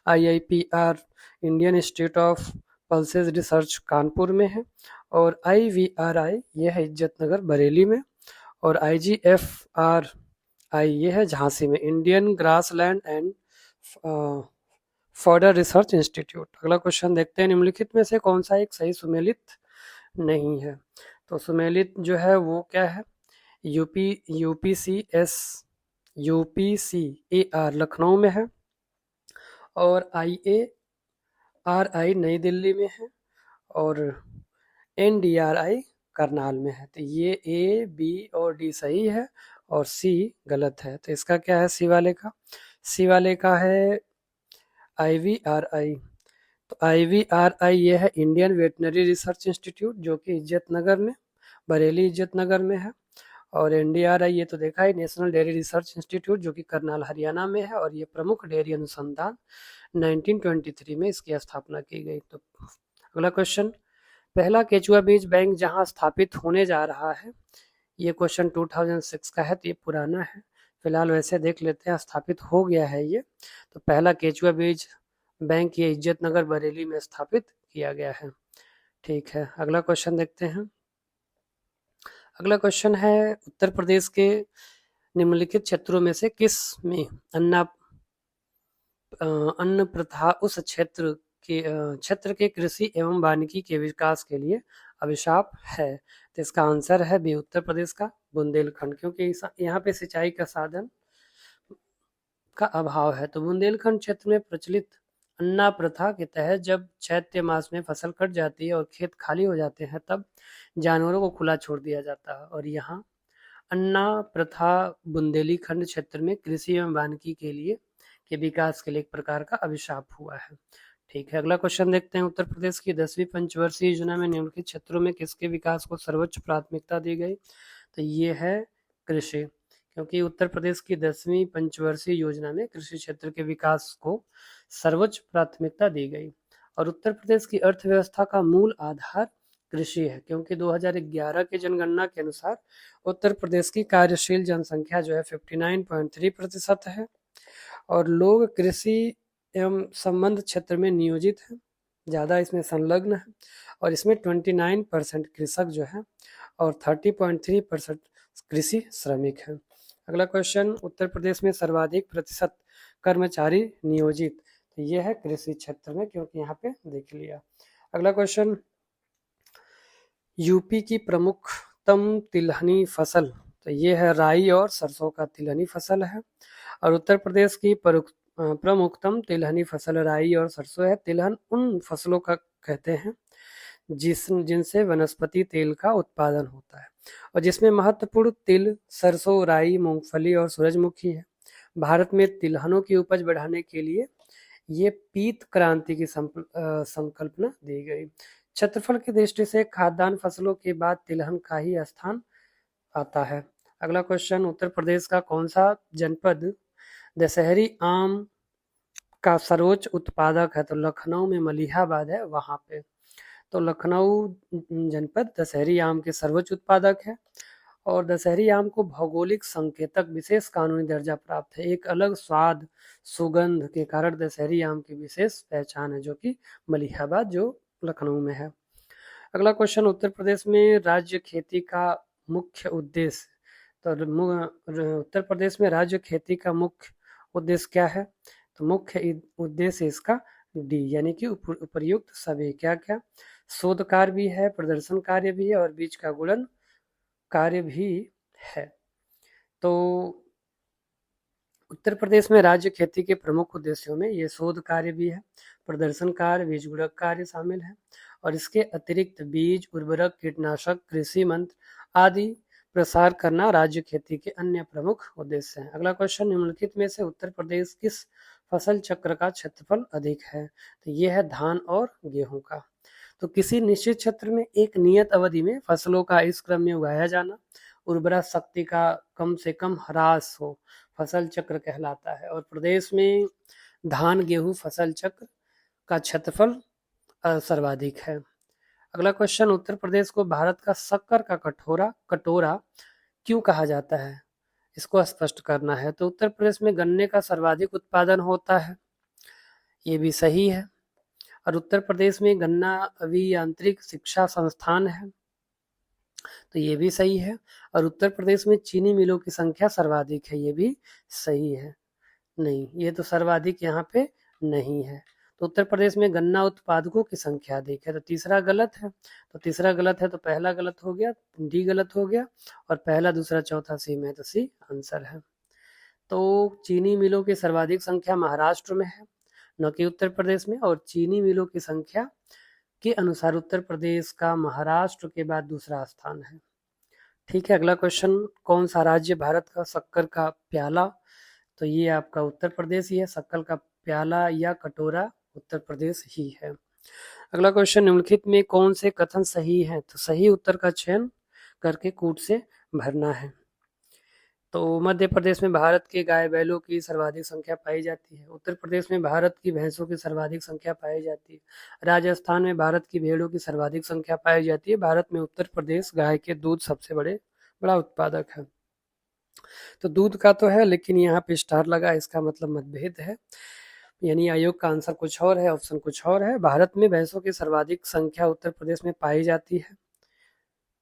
IIPR Indian institute of pulses research Kanpur में है। और IVRI ये है इज्जत नगर बरेली में। और IGFRI ये है झांसी में, Indian grassland and fodder research institute. अगला क्वेश्चन देखते हैं, निम्नलिखित में से कौन सा एक सही सुमेलित नहीं है। तो सुमेलित जो है वो क्या है, UPCAR लखनऊ में है और IARI नई दिल्ली में है और NDRI करनाल में है। तो ये A, B और D सही है और C गलत है। तो इसका क्या है सी वाले का है IVRI। तो IVRI ये है इंडियन वेटनरी रिसर्च इंस्टीट्यूट जो कि इज्जत नगर में, बरेली इज्जत नगर में है। और NDRI ये तो देखा है नेशनल डेयरी रिसर्च इंस्टीट्यूट जो कि करनाल हरियाणा में है और ये प्रमुख डेयरी अनुसंधान 1923 में इसकी स्थापना की गई। तो अगला क्वेश्चन, पहला केचुआ बीज बैंक जहां स्थापित होने जा रहा है, ये क्वेश्चन 2006 का है तो ये पुराना है, फिलहाल वैसे देख लेते हैं स्थापित हो गया है ये। तो पहला केचुआ बीज बैंक ये इज्जत नगर बरेली में स्थापित किया गया है। ठीक है, अगला क्वेश्चन देखते हैं। अगला क्वेश्चन है, उत्तर प्रदेश के निम्नलिखित क्षेत्रों में से किस में अन्न प्रथा उस क्षेत्र के कृषि एवं वानिकी के विकास के लिए अभिशाप है। तो इसका आंसर है बी, उत्तर प्रदेश का बुंदेलखंड, क्योंकि यहाँ पे सिंचाई का साधन का अभाव है। तो बुंदेलखंड क्षेत्र में प्रचलित अन्ना प्रथा के तहत जब चैत्र मास में फसल कट जाती है और खेत खाली हो जाते हैं तब जानवरों को खुला छोड़ दिया जाता है और यहाँ अन्ना प्रथा बुंदेलीखंड क्षेत्र में कृषि एवं वानिकी के विकास के लिए एक प्रकार का अभिशाप हुआ है। ठीक है, अगला क्वेश्चन देखते हैं। उत्तर प्रदेश की 10वीं पंचवर्षीय योजना में निम्नलिखित क्षेत्रों में किसके विकास को सर्वोच्च प्राथमिकता दी गई। तो ये है कृषि, क्योंकि उत्तर प्रदेश की 10वीं पंचवर्षीय योजना में कृषि क्षेत्र के विकास को सर्वोच्च प्राथमिकता दी गई। और उत्तर प्रदेश की अर्थव्यवस्था का मूल आधार कृषि है, क्योंकि 2011 की जनगणना के अनुसार उत्तर प्रदेश की कार्यशील जनसंख्या जो है 59.3% है और लोग कृषि एवं संबंध क्षेत्र में नियोजित हैं, ज़्यादा इसमें संलग्न है और इसमें 29% कृषक जो है और 30.3% कृषि श्रमिक हैं। अगला क्वेश्चन, उत्तर प्रदेश में सर्वाधिक प्रतिशत कर्मचारी नियोजित, तो ये है कृषि क्षेत्र में, क्योंकि यहाँ पे देख लिया। अगला क्वेश्चन, यूपी की प्रमुखतम तिलहनी फसल, तो ये है राई और सरसों का तिलहनी फसल है। और उत्तर प्रदेश की प्रमुखतम तिलहनी फसल राई और सरसों है। तिलहन उन फसलों का कहते हैं जिनसे वनस्पति तेल का उत्पादन होता है और जिसमें महत्वपूर्ण तिल, सरसों, राई, मूंगफली और सूरजमुखी है। भारत में तिलहनों की उपज बढ़ाने के लिए ये पीत क्रांति की संकल्पना दी गई। क्षेत्रफल की दृष्टि से खाद्यान्न फसलों के बाद तिलहन का ही स्थान आता है। अगला क्वेश्चन, उत्तर प्रदेश का कौन सा जनपद दशहरी आम का सर्वोच्च उत्पादक है। तो लखनऊ में मलिहाबाद है वहां पे। तो लखनऊ जनपद दशहरी आम के सर्वोच्च उत्पादक है और दशहरी आम को भौगोलिक संकेतक विशेष कानूनी दर्जा प्राप्त है। एक अलग स्वाद, सुगंध के कारण दशहरी आम की विशेष पहचान है, जो कि मलिहाबाद जो लखनऊ में है। अगला क्वेश्चन, उत्तर प्रदेश में राज्य खेती का मुख्य उद्देश्य, तो उत्तर प्रदेश में राज्य खेती का मुख्य उद्देश्य क्या है। तो मुख्य उद्देश्य इसका डी, यानी कि उपर्युक्त सभी क्या क्या, शोध कार्य भी है, प्रदर्शन कार्य भी है और बीज का गुणन कार्य भी है। तो उत्तर प्रदेश में राज्य खेती के प्रमुख उद्देश्यों में ये शोध कार्य भी है, प्रदर्शन कार्य, बीज गुणक कार्य शामिल है और इसके अतिरिक्त बीज, उर्वरक, कीटनाशक, कृषि मंत्र आदि प्रसार करना राज्य खेती के अन्य प्रमुख उद्देश्य हैं। अगला क्वेश्चन, निम्नलिखित में से उत्तर प्रदेश किस फसल चक्र का क्षेत्रफल अधिक है। तो यह है धान और गेहूं का। तो किसी निश्चित क्षेत्र में एक नियत अवधि में फसलों का इस क्रम में उगाया जाना, उर्वरक शक्ति का कम से कम ह्रास हो, फसल चक्र कहलाता है। और प्रदेश में धान गेहूं फसल चक्र का क्षेत्रफल सर्वाधिक है। अगला क्वेश्चन, उत्तर प्रदेश को भारत का शक्कर का कटोरा क्यों कहा जाता है, इसको स्पष्ट करना है। तो उत्तर प्रदेश में गन्ने का सर्वाधिक उत्पादन होता है, ये भी सही है। और उत्तर प्रदेश में गन्ना अभियांत्रिक शिक्षा संस्थान है, तो ये भी सही है। और उत्तर प्रदेश में चीनी मिलों की संख्या सर्वाधिक है, ये भी सही है। नहीं, ये तो सर्वाधिक यहाँ पे नहीं है। तो उत्तर प्रदेश में गन्ना उत्पादकों की संख्या अधिक है, तो तीसरा गलत है। तो तीसरा गलत है, तो पहला गलत हो गया, डी गलत हो गया, और पहला दूसरा चौथा सी में, तो सी आंसर है। तो चीनी मिलों की सर्वाधिक संख्या महाराष्ट्र में है, न कि उत्तर प्रदेश में। और चीनी मिलों की संख्या के अनुसार उत्तर प्रदेश का महाराष्ट्र के बाद दूसरा स्थान है। ठीक है, अगला क्वेश्चन, कौन सा राज्य भारत का शक्कर का प्याला, तो ये आपका उत्तर प्रदेश ही है। शक्कर का प्याला या कटोरा उत्तर प्रदेश ही है। अगला क्वेश्चन, निम्नलिखित में कौन से कथन सही है, तो सही उत्तर का चयन करके कूट से भरना है। तो मध्य प्रदेश में भारत के गाय बैलों की सर्वाधिक संख्या पाई जाती है। उत्तर प्रदेश में भारत की भैंसों की सर्वाधिक संख्या पाई जाती है। राजस्थान में भारत की भेड़ों की सर्वाधिक संख्या पाई जाती है। भारत में उत्तर प्रदेश गाय के दूध सबसे बड़ा उत्पादक है। तो दूध का तो है, लेकिन यहाँ पे स्टार लगा, इसका मतलब मतभेद है, यानी आयोग का आंसर कुछ और है, ऑप्शन कुछ और है। भारत में भैंसों की सर्वाधिक संख्या उत्तर प्रदेश में पाई जाती है।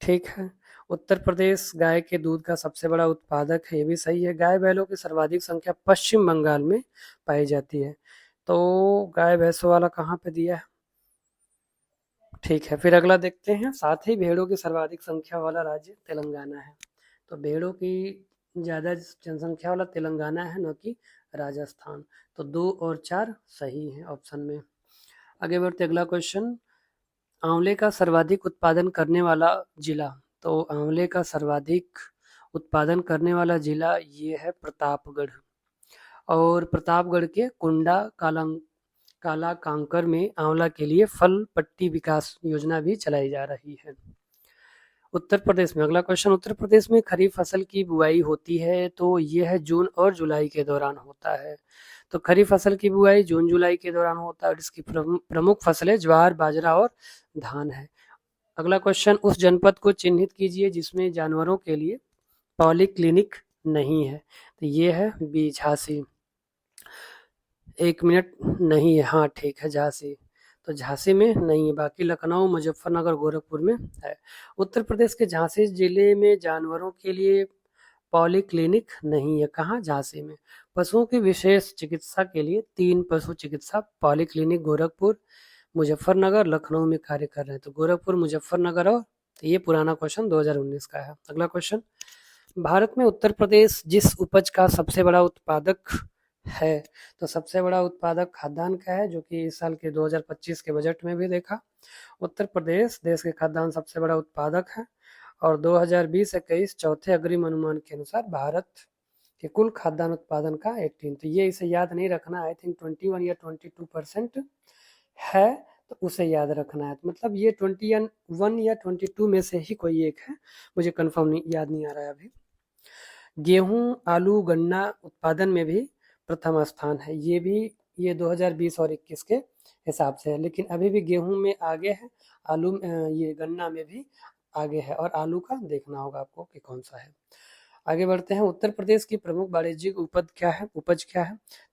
ठीक है, उत्तर प्रदेश गाय के दूध का सबसे बड़ा उत्पादक है, ये भी सही है। गाय बैलों की सर्वाधिक संख्या पश्चिम बंगाल में पाई जाती है। तो गाय भैंसों वाला कहाँ पे दिया है? ठीक है, फिर अगला देखते हैं। साथ ही भेड़ों की सर्वाधिक संख्या वाला राज्य तेलंगाना है। तो भेड़ों की ज़्यादा जनसंख्या वाला तेलंगाना है, न कि राजस्थान। तो 2 और 4 सही है ऑप्शन में। आगे बढ़ते, अगला क्वेश्चन, आंवले का सर्वाधिक उत्पादन करने वाला जिला। तो आंवले का सर्वाधिक उत्पादन करने वाला जिला ये है प्रतापगढ़। और प्रतापगढ़ के कुंडा काला कांकर में आंवला के लिए फल पट्टी विकास योजना भी चलाई जा रही है। उत्तर प्रदेश में, अगला क्वेश्चन, उत्तर प्रदेश में खरीफ फसल की बुआई होती है, तो यह है जून और जुलाई के दौरान होता है। तो खरीफ फसल की बुआई जून जुलाई के दौरान होता है, और इसकी प्रमुख फसलें ज्वार बाजरा और धान है। अगला क्वेश्चन, उस जनपद को चिन्हित कीजिए जिसमें जानवरों के लिए पॉलीक्लिनिक नहीं है। तो ये है बी, झांसी। 1 मिनट, नहीं है, हाँ ठीक है, झांसी। तो झांसी में नहीं है, बाकी लखनऊ मुजफ्फरनगर गोरखपुर में है। उत्तर प्रदेश के झांसी जिले में जानवरों के लिए पॉलीक्लिनिक नहीं है, कहाँ? झांसी में। पशुओं की विशेष चिकित्सा के लिए 3 पशु चिकित्सा पॉलीक्लिनिक गोरखपुर मुजफ्फरनगर लखनऊ में कार्य कर रहे हैं। तो गोरखपुर मुजफ्फरनगर, और तो ये पुराना क्वेश्चन 2019 का है। अगला क्वेश्चन, भारत में उत्तर प्रदेश जिस उपज का सबसे बड़ा उत्पादक है, तो सबसे बड़ा उत्पादक खाद्यान्न का है, जो कि इस साल के 2025 के बजट में भी देखा। उत्तर प्रदेश देश के खाद्यान्न सबसे बड़ा उत्पादक है, और 2020-21 चौथे अग्रिम अनुमान के अनुसार भारत के कुल खाद्यान्न उत्पादन का 18, तो ये इसे याद नहीं रखना, आई थिंक 21 या 22% है, तो उसे याद रखना है। तो मतलब ये 21 या 22 में से ही कोई एक है, मुझे कंफर्म नहीं, याद नहीं आ रहा है अभी। गेहूं आलू गन्ना उत्पादन में भी प्रथम स्थान है, ये 2020 और 21 के हिसाब से है, लेकिन अभी भी गेहूं में आगे है, आलू ये गन्ना में भी आगे है, और आलू का देखना होगा आपको कि कौन सा है। आगे बढ़ते हैं, उत्तर प्रदेश की प्रमुख वाणिज्यिक उपज क्या है?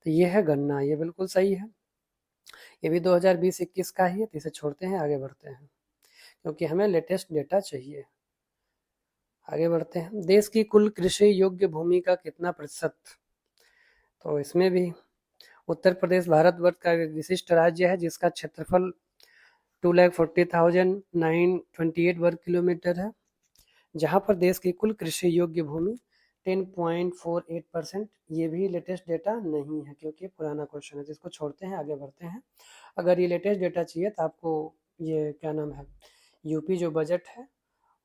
तो ये है गन्ना, ये बिल्कुल सही है, ये भी 2020-21 का ही है, तो इसे छोड़ते हैं, आगे बढ़ते हैं, क्योंकि हमें लेटेस्ट डेटा चाहिए। आगे बढ़ते हैं, देश की कुल कृषि योग्य भूमि का कितना प्रतिशत? तो इसमें भी उत्तर प्रदेश भारतवर्ष का एक विशिष्ट राज्य है, जिसका क्षेत्रफल 2,40,928 वर्ग किलोमीटर है, जहां पर देश की कुल कृषि योग्य भूमि 10.48%। ये भी लेटेस्ट डेटा नहीं है, क्योंकि पुराना क्वेश्चन है, जिसको छोड़ते हैं, आगे बढ़ते हैं। अगर ये लेटेस्ट डेटा चाहिए तो आपको ये क्या नाम है, यूपी जो बजट है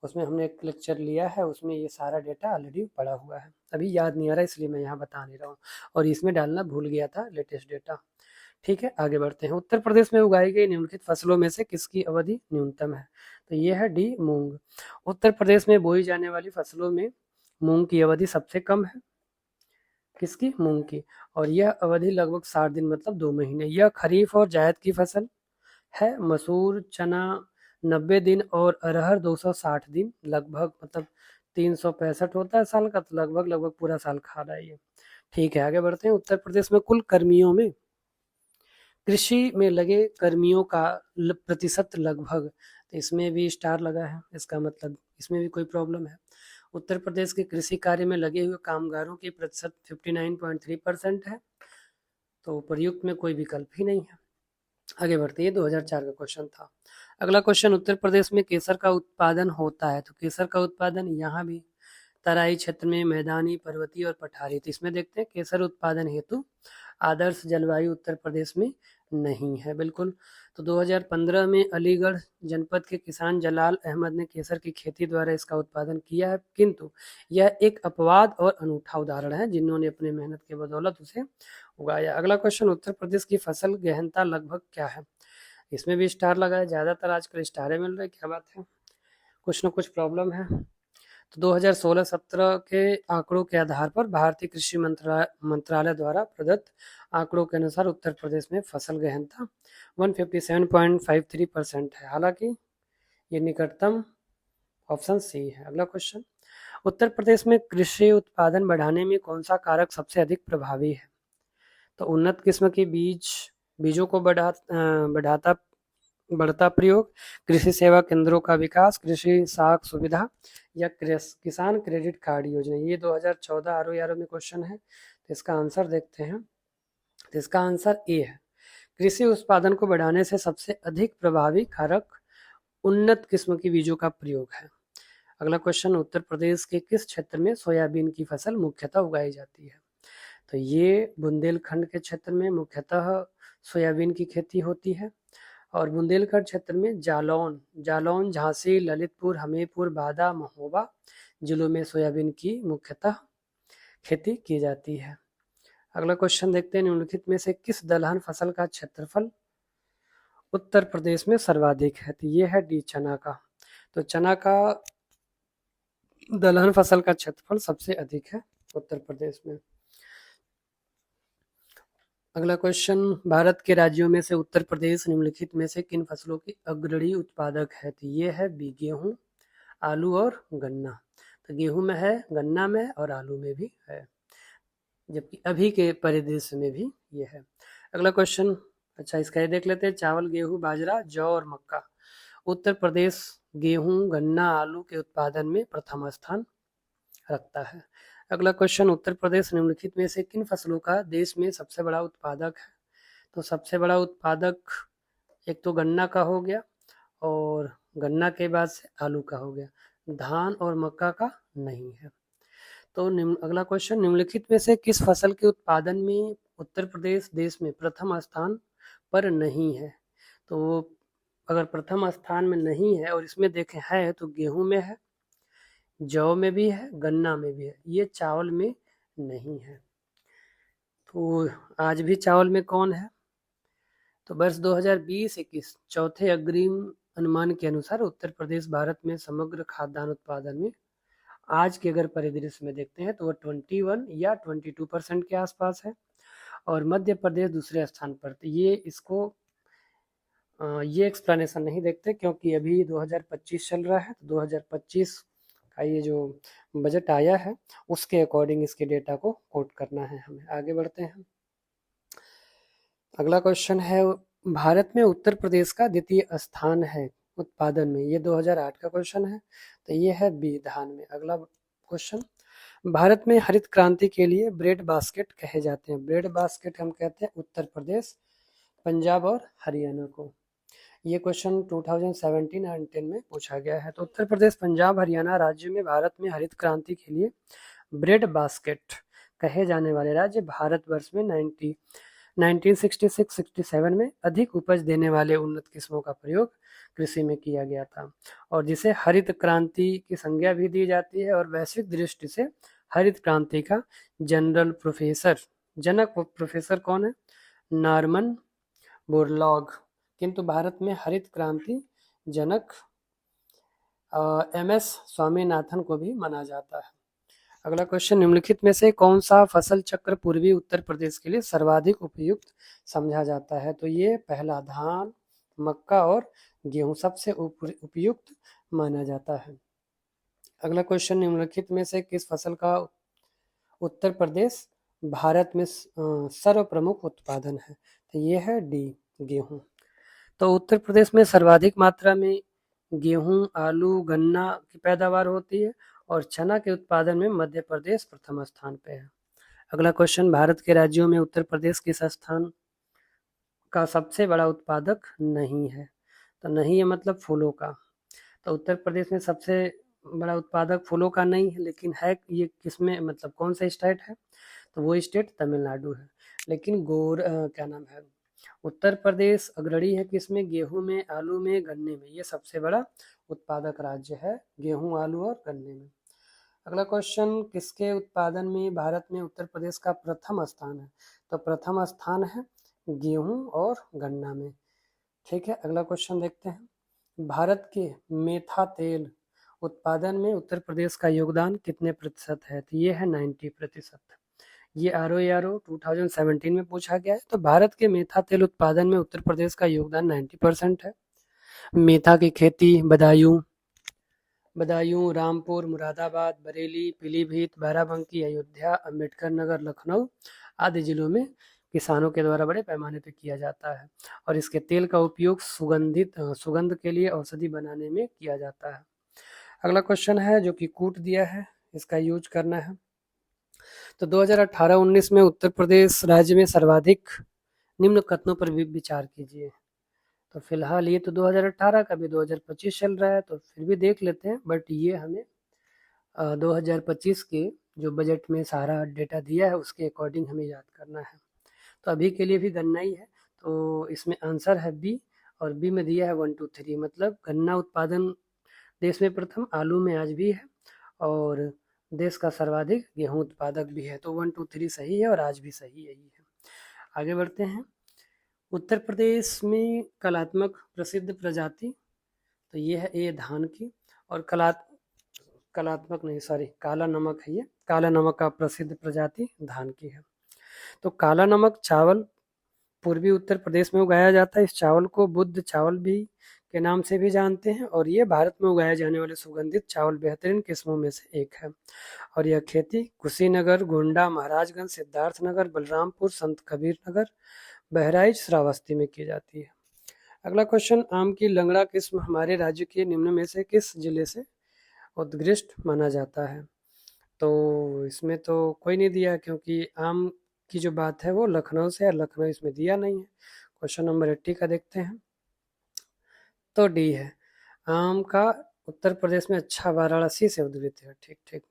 उसमें हमने एक लेक्चर लिया है, उसमें ये सारा डेटा ऑलरेडी पड़ा हुआ है, अभी याद नहीं आ रहा इसलिए मैं यहाँ बता नहीं रहा हूँ, और इसमें डालना भूल गया था लेटेस्ट डेटा। ठीक है, आगे बढ़ते हैं। उत्तर प्रदेश में उगाई गई निम्नलिखित फसलों में से किसकी अवधि न्यूनतम है? तो ये है डी, मूंग। उत्तर प्रदेश में बोई जाने वाली फसलों में मूंग की अवधि सबसे कम है, किसकी? मूंग की। और यह अवधि लगभग 60 दिन मतलब 2 महीने। यह खरीफ और जायद की फसल है। मसूर चना 90 दिन और अरहर 260 दिन, लगभग मतलब 365 होता है साल का, तो लगभग लगभग पूरा साल खा रहा है ये। ठीक है, आगे बढ़ते हैं। उत्तर प्रदेश में कुल कर्मियों में कृषि में लगे कर्मियों का प्रतिशत लगभग, तो इसमें भी स्टार लगा है, इसका मतलब इसमें भी कोई प्रॉब्लम है। उत्तर प्रदेश के कृषि कार्य में लगे हुए कामगारों की प्रतिशत 59.3% है, तो प्रयुक्त में कोई विकल्प ही नहीं है। आगे बढ़ते हैं, ये 2004 का क्वेश्चन था। अगला क्वेश्चन, उत्तर प्रदेश में केसर का उत्पादन होता है, तो केसर का उत्पादन यहाँ भी तराई क्षेत्र में, मैदानी, पर्वतीय और पठारी, तो इसमें देखते हैं केसर उत्पादन हेतु आदर्श जलवायु उत्तर प्रदेश में नहीं है बिल्कुल। तो 2015 में अलीगढ़ जनपद के किसान जलाल अहमद ने केसर की खेती द्वारा इसका उत्पादन किया है, किंतु यह एक अपवाद और अनूठा उदाहरण है जिन्होंने अपने मेहनत के बदौलत उसे उगाया। अगला क्वेश्चन, उत्तर प्रदेश की फसल गहनता लगभग क्या है? इसमें भी स्टार लगा है, ज़्यादातर आजकल स्टारे मिल रहे, क्या बात है, कुछ ना कुछ प्रॉब्लम है। तो 2016-17 के आंकड़ों के आधार पर भारतीय कृषि मंत्रालय द्वारा प्रदत्त आंकड़ों के अनुसार उत्तर प्रदेश में फसल गहनता 157.53% है। हालांकि ये निकटतम ऑप्शन सी है। अगला क्वेश्चन, उत्तर प्रदेश में कृषि उत्पादन बढ़ाने में कौन सा कारक सबसे अधिक प्रभावी है? तो उन्नत किस्म के बीजों को बढ़ता प्रयोग, कृषि सेवा केंद्रों का विकास, कृषि साख सुविधा या किसान क्रेडिट कार्ड योजना। ये 2014 आर में क्वेश्चन है, तो इसका आंसर देखते हैं। तो इसका आंसर ए है। कृषि उत्पादन को बढ़ाने से सबसे अधिक प्रभावी कारक उन्नत किस्म के बीजों का प्रयोग है। अगला क्वेश्चन, उत्तर प्रदेश के किस क्षेत्र में सोयाबीन की फसल मुख्यतः उगाई जाती है? तो ये बुंदेलखंड के क्षेत्र में मुख्यतः सोयाबीन की खेती होती है। और बुंदेलखंड क्षेत्र में जालौन, झांसी, ललितपुर, हमीरपुर, बादा, महोबा जिलों में सोयाबीन की मुख्यतः खेती की जाती है। अगला क्वेश्चन देखते हैं, निम्नलिखित में से किस दलहन फसल का क्षेत्रफल उत्तर प्रदेश में सर्वाधिक है? तो ये है डी, चना का। तो चना का दलहन फसल का क्षेत्रफल सबसे अधिक है उत्तर प्रदेश में। अगला क्वेश्चन, भारत के राज्यों में से उत्तर प्रदेश निम्नलिखित में से किन फसलों की अग्रणी उत्पादक है? तो ये है बी, गेहूं, आलू और गन्ना। तो गेहूं में है, गन्ना में और आलू में भी है, जबकि अभी के परिदृश्य में भी ये है। अगला क्वेश्चन, अच्छा इसका ये देख लेते हैं, चावल, गेहूं, बाजरा, जौ और मक्का। उत्तर प्रदेश गेहूं, गन्ना, आलू के उत्पादन में प्रथम स्थान रखता है। अगला क्वेश्चन, उत्तर प्रदेश निम्नलिखित में से किन फसलों का देश में सबसे बड़ा उत्पादक है? तो सबसे बड़ा उत्पादक एक तो गन्ना का हो गया, और गन्ना के बाद से आलू का हो गया, धान और मक्का का नहीं है। तो अगला क्वेश्चन, निम्नलिखित में से किस फसल के उत्पादन में उत्तर प्रदेश देश में प्रथम स्थान पर नहीं है? तो अगर प्रथम स्थान में नहीं है और इसमें देखें है, तो गेहूं में है, जौ में भी है, गन्ना में भी है, ये चावल में नहीं है। तो आज भी चावल में कौन है? तो वर्ष 2020-21 चौथे अग्रिम अनुमान के अनुसार उत्तर प्रदेश भारत में समग्र खाद्यान्न उत्पादन में आज के अगर परिदृश्य में देखते हैं तो वो 21 या 22% के आसपास है, और मध्य प्रदेश दूसरे स्थान पर। तो ये इसको ये एक्सप्लेनेशन नहीं देखते, क्योंकि अभी 2025 चल रहा है, तो 2025 का ये जो बजट आया है उसके अकॉर्डिंग इसके डेटा को कोट करना है हमें। आगे बढ़ते हैं। अगला क्वेश्चन है, भारत में उत्तर प्रदेश का द्वितीय स्थान है उत्पादन में, ये 2008 का क्वेश्चन है, तो ये है बी, धान में। अगला क्वेश्चन, भारत में हरित क्रांति के लिए ब्रेड बास्केट कहे जाते हैं। ब्रेड बास्केट हम कहते हैं उत्तर प्रदेश, पंजाब और हरियाणा को। ये क्वेश्चन 2017 और 10 में पूछा गया है। तो उत्तर प्रदेश, पंजाब, हरियाणा राज्य में भारत में हरित क्रांति के लिए ब्रेड बास्केट कहे जाने वाले राज्य भारतवर्ष में 1966-67 में अधिक उपज देने वाले उन्नत किस्मों का प्रयोग कृषि में किया गया था, और जिसे हरित क्रांति की संज्ञा भी दी जाती है। और वैश्विक दृष्टि से हरित क्रांति का जनक प्रोफेसर कौन है? Norman Borlaug. किंतु भारत में हरित क्रांति जनक MS स्वामीनाथन को भी माना जाता है। अगला क्वेश्चन, निम्नलिखित में से कौन सा फसल चक्र पूर्वी उत्तर प्रदेश के लिए सर्वाधिक उपयुक्त समझा जाता है? तो ये पहला धान, मक्का और गेहूं सबसे उपयुक्त माना जाता है। अगला क्वेश्चन, निम्नलिखित में से किस फसल का उत्तर प्रदेश भारत में सर्व प्रमुख उत्पादन है? तो ये है डी, गेहूं। तो उत्तर प्रदेश में सर्वाधिक मात्रा में गेहूं, आलू, गन्ना की पैदावार होती है और चना के उत्पादन में मध्य प्रदेश प्रथम स्थान पे है। अगला क्वेश्चन, भारत के राज्यों में उत्तर प्रदेश किस स्थान का सबसे बड़ा उत्पादक नहीं है? तो नहीं है मतलब फूलों का। तो उत्तर प्रदेश में सबसे बड़ा उत्पादक फूलों का नहीं है, लेकिन है ये किसमें, मतलब कौन सा स्टेट है? तो वो स्टेट तमिलनाडु है। लेकिन क्या नाम है, उत्तर प्रदेश अग्रणी है किसमें? गेहूं में, आलू में, गन्ने में। ये सबसे बड़ा उत्पादक राज्य है गेहूं, आलू और गन्ने में। अगला क्वेश्चन, किसके उत्पादन में भारत में उत्तर प्रदेश का प्रथम स्थान है? तो प्रथम स्थान है गेहूं और गन्ना में। ठीक है, अगला क्वेश्चन देखते हैं। भारत के मेथा तेल उत्पादन में उत्तर प्रदेश का योगदान कितने प्रतिशत है? तो ये है 90%। ये ROARO 2017 में पूछा गया है। तो भारत के मेथा तेल उत्पादन में उत्तर प्रदेश का योगदान 90% है। मेथा की खेती बदायूं, रामपुर, मुरादाबाद, बरेली, पीलीभीत, बाराबंकी, अयोध्या, अम्बेडकर नगर, लखनऊ आदि जिलों में किसानों के द्वारा बड़े पैमाने पर किया जाता है और इसके तेल का उपयोग सुगंध के लिए औषधि बनाने में किया जाता है। अगला क्वेश्चन है जो कि कूट दिया है, इसका यूज करना है। तो 2018-19 में उत्तर प्रदेश राज्य में सर्वाधिक निम्न कथनों पर विचार कीजिए। तो फिलहाल ये तो 2018 का भी 2025 चल रहा है, तो फिर भी देख लेते हैं। बट ये हमें 2025 के जो बजट में सारा डेटा दिया है उसके अकॉर्डिंग हमें याद करना है। तो अभी के लिए भी गन्ना ही है, तो इसमें आंसर है बी, और बी में दिया है 1 2 3, मतलब गन्ना उत्पादन देश में प्रथम, आलू में आज भी है, और देश का सर्वाधिक गेहूं उत्पादक भी है। तो 1 2 3 सही है और आज भी सही यही है। आगे बढ़ते हैं। उत्तर प्रदेश में कलात्मक प्रसिद्ध प्रजाति, तो ये है ए धान की, और कलात्मक नहीं, सॉरी, काला नमक है। ये काला नमक का प्रसिद्ध प्रजाति धान की है। तो काला नमक चावल पूर्वी उत्तर प्रदेश में उगाया जाता है। इस चावल को बुद्ध चावल भी के नाम से भी जानते हैं और ये भारत में उगाए जाने वाले सुगंधित चावल बेहतरीन किस्मों में से एक है। और यह खेती कुशीनगर, गोंडा, महाराजगंज, सिद्धार्थनगर, बलरामपुर, संत कबीर नगर, बहराइच, श्रावस्ती में की जाती है। अगला क्वेश्चन, आम की लंगड़ा किस्म हमारे राज्य के निम्न में से किस जिले से उत्कृष्ट माना जाता है? तो इसमें तो कोई नहीं दिया, क्योंकि आम की जो बात है वो लखनऊ से है, लखनऊ इसमें दिया नहीं है। क्वेश्चन नंबर 80 का देखते हैं। तो डी है, आम का उत्तर प्रदेश में अच्छा वाराणसी से उद्भित है। ठीक ठीक,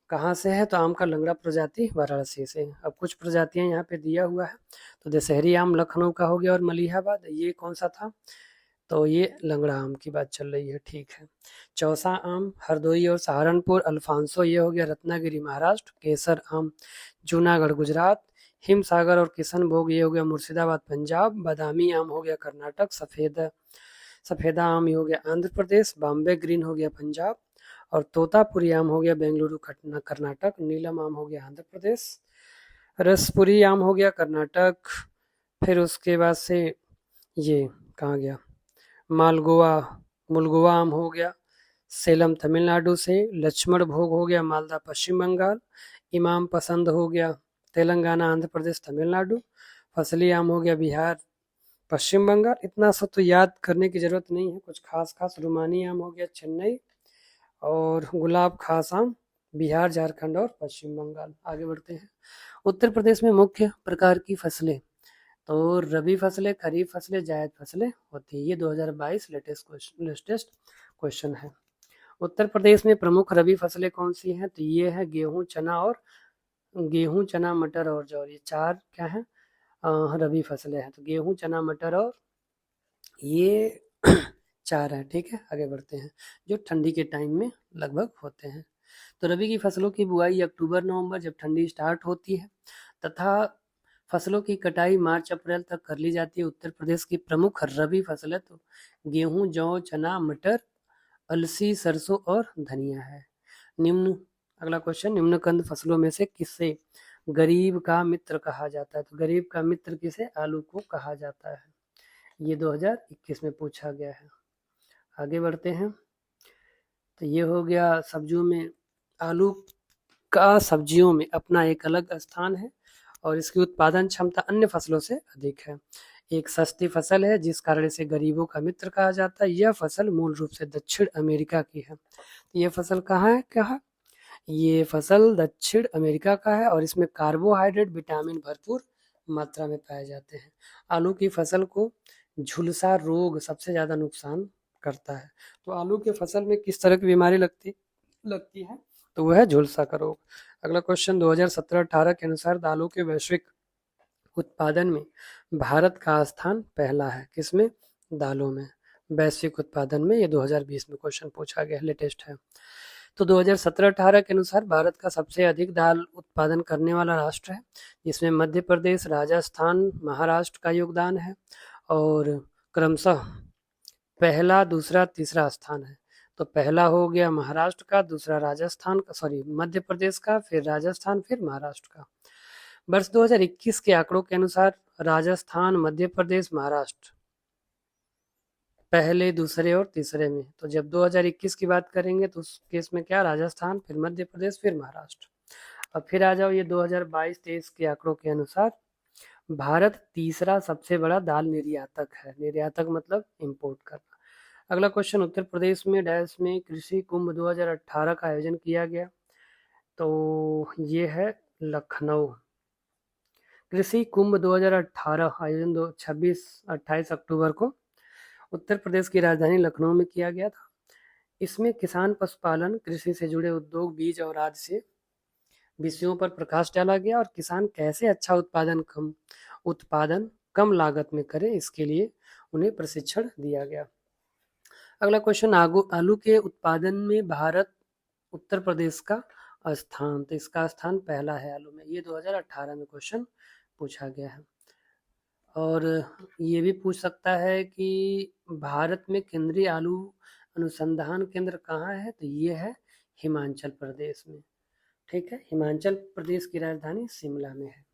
कहाँ से है? तो आम का लंगड़ा प्रजाति वाराणसी से। अब कुछ प्रजातियां यहाँ पे दिया हुआ है। तो दशहरी आम लखनऊ का हो गया और मलिहाबाद, ये कौन सा था? तो ये लंगड़ा आम की बात चल रही है। ठीक है, चौसा आम हरदोई और सहारनपुर, अल्फांसो ये हो गया रत्नागिरी महाराष्ट्र, केसर आम जूनागढ़ गुजरात, हिमसागर और किशनभोग ये हो गया मुर्शिदाबाद पंजाब, बादामी आम हो गया कर्नाटक, सफेदा आम ये हो गया आंध्र प्रदेश, बॉम्बे ग्रीन हो गया पंजाब, और तोतापुरी आम हो गया बेंगलुरु कर्नाटक, नीलम आम हो गया आंध्र प्रदेश, रसपुरी आम हो गया कर्नाटक। फिर उसके बाद से ये कहाँ गया, मुलगुआ आम हो गया सेलम तमिलनाडु से, लक्ष्मण भोग हो गया मालदा पश्चिम बंगाल, इमाम पसंद हो गया तेलंगाना, आंध्र प्रदेश, तमिलनाडु, फसली आम हो गया बिहार, पश्चिम बंगाल। इतना सब तो याद करने की जरूरत नहीं है, कुछ खास रुमानी आम हो गया चेन्नई, और गुलाब खास आम बिहार, झारखंड और पश्चिम बंगाल। आगे बढ़ते हैं। उत्तर प्रदेश में मुख्य प्रकार की फसलें, तो रबी फसलें, खरीफ फसलें, जायद फसलें होती है। ये 2022 लेटेस्ट क्वेश्चन है। उत्तर प्रदेश में प्रमुख रबी फसलें कौन सी हैं? तो ये है गेहूं, चना, मटर और जौ। ये चार क्या है, रबी फसलें हैं। तो गेहूं, चना, मटर और ये चार है। ठीक है, आगे बढ़ते हैं। जो ठंडी के टाइम में लगभग होते हैं। तो रबी की फसलों की बुआई अक्टूबर नवंबर जब ठंडी स्टार्ट होती है, तथा फसलों की कटाई मार्च अप्रैल तक कर ली जाती है। उत्तर प्रदेश की प्रमुख रबी फसलें तो गेहूं, जौ, चना, मटर, अलसी, सरसों और धनिया है। निम्न अगला क्वेश्चन, निम्नकंद फसलों में से किसे गरीब का मित्र कहा जाता है? तो गरीब का मित्र किसे? आलू को कहा जाता है। ये 2021 में पूछा गया है। आगे बढ़ते हैं। तो ये हो गया सब्जियों में। आलू का सब्जियों में अपना एक अलग स्थान है और इसकी उत्पादन क्षमता अन्य फसलों से अधिक है। एक सस्ती फसल है जिस कारण इसे गरीबों का मित्र कहा जाता है। यह फसल मूल रूप से दक्षिण अमेरिका की है। यह फसल कहाँ है? क्या? ये फसल दक्षिण अमेरिका का है और इसमें कार्बोहाइड्रेट, विटामिन भरपूर मात्रा में पाए जाते हैं। आलू की फसल को झुलसा रोग सबसे ज़्यादा नुकसान करता है। तो आलू की फसल में किस तरह की बीमारी लगती है? तो वह है झुलसा का रोग। अगला क्वेश्चन, 2017-18 के अनुसार दालों के वैश्विक उत्पादन में भारत का स्थान पहला है। किसमें? दालों में। वैश्विक उत्पादन में ये 2020 में क्वेश्चन पूछा गया, लेटेस्ट है। तो 2017-18 के अनुसार भारत का सबसे अधिक दाल उत्पादन करने वाला राष्ट्र है, जिसमें मध्य प्रदेश, राजस्थान, महाराष्ट्र का योगदान है और क्रमशः पहला, दूसरा, तीसरा स्थान है। तो पहला हो गया महाराष्ट्र का, दूसरा राजस्थान का, सॉरी मध्य प्रदेश का, फिर राजस्थान, फिर महाराष्ट्र का। वर्ष 2021 के आंकड़ों के अनुसार राजस्थान, मध्य प्रदेश, महाराष्ट्र पहले, दूसरे और तीसरे में। तो जब 2021 की बात करेंगे तो उस केस में क्या? राजस्थान, फिर मध्य प्रदेश, फिर महाराष्ट्र। अब फिर आ जाओ ये 2022-23 के आंकड़ों के अनुसार भारत तीसरा सबसे बड़ा दाल निर्यातक है। निर्यातक मतलब इंपोर्ट करना। अगला क्वेश्चन, उत्तर प्रदेश में डैश में कृषि कुंभ 2018 का आयोजन किया गया। तो ये है लखनऊ। कृषि कुंभ 2018 आयोजन 26-28 अक्टूबर को उत्तर प्रदेश की राजधानी लखनऊ में किया गया था। इसमें किसान, पशुपालन, कृषि से जुड़े उद्योग, बीज और आदि से विषयों पर प्रकाश डाला गया और किसान कैसे अच्छा उत्पादन कम लागत में करें, इसके लिए उन्हें प्रशिक्षण दिया गया। अगला क्वेश्चन, आलू के उत्पादन में भारत उत्तर प्रदेश का स्थान। तो इसका स्थान पहला है आलू में। ये 2018 में क्वेश्चन पूछा गया है। और ये भी पूछ सकता है कि भारत में केंद्रीय आलू अनुसंधान केंद्र कहाँ है? तो ये है हिमाचल प्रदेश में। ठीक है, हिमाचल प्रदेश की राजधानी शिमला में है।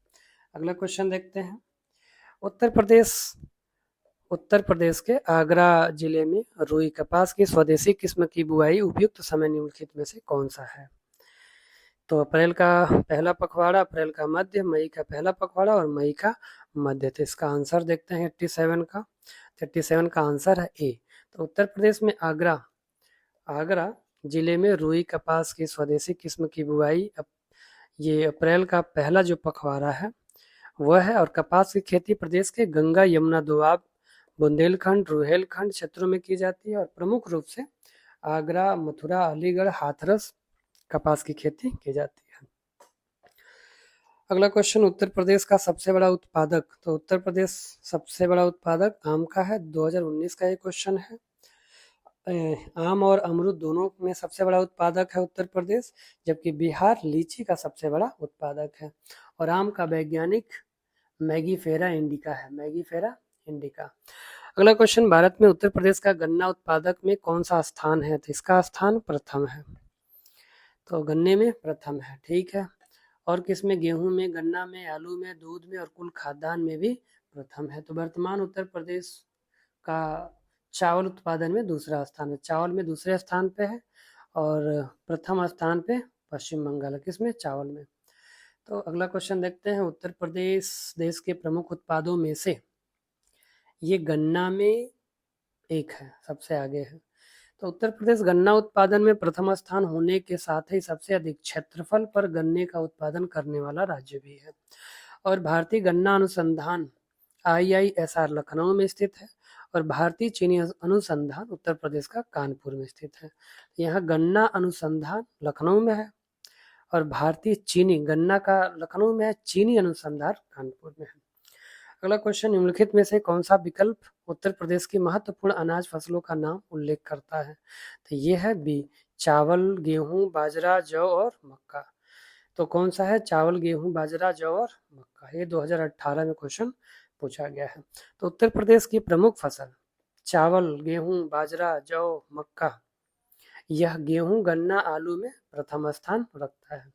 अगला क्वेश्चन देखते हैं। उत्तर प्रदेश के आगरा जिले में रुई कपास की स्वदेशी किस्म की बुआई उपयुक्त समय निम्नलिखित में से कौन सा है? तो अप्रैल का पहला पखवाड़ा, अप्रैल का मध्य, मई का पहला पखवाड़ा और मई का मध्य। तो इसका आंसर देखते हैं 87 का। 37 का आंसर है ए। तो उत्तर प्रदेश में आगरा जिले में रुई कपास की स्वदेशी किस्म की बुआई ये अप्रैल का पहला जो पखवाड़ा है वह है। और कपास की खेती प्रदेश के गंगा, यमुना, दोआब, बुंदेलखंड, रुहेलखंड क्षेत्रों में की जाती है और प्रमुख रूप से आगरा, मथुरा, अलीगढ़, हाथरस कपास की खेती की जाती है। अगला क्वेश्चन, उत्तर प्रदेश का सबसे बड़ा उत्पादक। तो उत्तर प्रदेश सबसे बड़ा उत्पादक आम का है। 2019 का ये क्वेश्चन है। आम और अमरूद दोनों में सबसे बड़ा उत्पादक है उत्तर प्रदेश, जबकि बिहार लीची का सबसे बड़ा उत्पादक है। और आम का वैज्ञानिक मैगीफेरा इंडिका है। मैगीफेरा इंडिका। अगला क्वेश्चन, भारत में उत्तर प्रदेश का गन्ना उत्पादक में कौन सा स्थान है? तो इसका स्थान प्रथम है। तो गन्ने में प्रथम है। ठीक है। और किसमें? गेहूं में, गन्ना में, आलू में, दूध में और कुल खाद्यान्न में भी प्रथम है। तो वर्तमान उत्तर प्रदेश का चावल उत्पादन में दूसरा स्थान है। चावल में दूसरे स्थान पे है और प्रथम स्थान पे पश्चिम बंगाल है। किसमें? चावल में। तो अगला क्वेश्चन देखते हैं। उत्तर प्रदेश देश के प्रमुख उत्पादों में से ये गन्ना में एक है, सबसे आगे है। तो उत्तर प्रदेश गन्ना उत्पादन में प्रथम स्थान होने के साथ ही सबसे अधिक क्षेत्रफल पर गन्ने का उत्पादन करने वाला राज्य भी है। और भारतीय गन्ना अनुसंधान IISR लखनऊ में स्थित है और भारतीय चीनी अनुसंधान उत्तर प्रदेश का कानपुर में स्थित है। यहाँ गन्ना अनुसंधान लखनऊ में है और भारतीय चीनी गन्ना का लखनऊ में है, चीनी अनुसंधान कानपुर में है। अगला क्वेश्चन, निम्नलिखित में से कौन सा विकल्प उत्तर प्रदेश की महत्वपूर्ण अनाज फसलों का नाम उल्लेख करता है? तो ये है बी, चावल, गेहूं, बाजरा, जौ और मक्का। तो कौन सा है? चावल, गेहूं, बाजरा, जौ और मक्का। ये 2018 में क्वेश्चन पूछा गया है। तो उत्तर प्रदेश की प्रमुख फसल चावल, गेहूं, बाजरा, जौ, मक्का, यह गेहूं, गन्ना, आलू में प्रथम स्थान रखता है।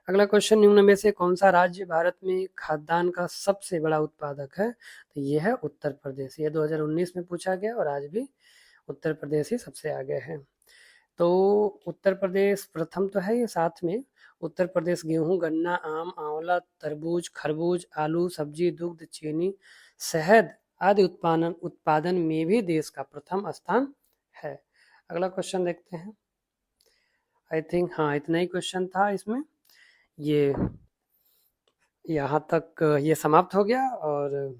अगला क्वेश्चन, निम्न में से कौन सा राज्य भारत में खाद्यान्न का सबसे बड़ा उत्पादक है? तो यह है उत्तर प्रदेश। यह 2019 में पूछा गया और आज भी उत्तर प्रदेश ही सबसे आगे है। तो उत्तर प्रदेश प्रथम तो है, ये साथ में उत्तर प्रदेश गेहूं, गन्ना, आम, आंवला, तरबूज, खरबूज, आलू, सब्जी, दुग्ध, चीनी, शहद आदि उत्पादन में भी देश का प्रथम स्थान है। अगला क्वेश्चन देखते हैं। आई थिंक हाँ, इतना ही क्वेश्चन था इसमें। ये यहाँ तक ये समाप्त हो गया और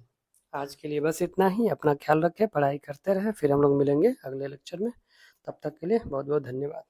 आज के लिए बस इतना ही। अपना ख्याल रखें, पढ़ाई करते रहें, फिर हम लोग मिलेंगे अगले लेक्चर में। तब तक के लिए बहुत बहुत धन्यवाद।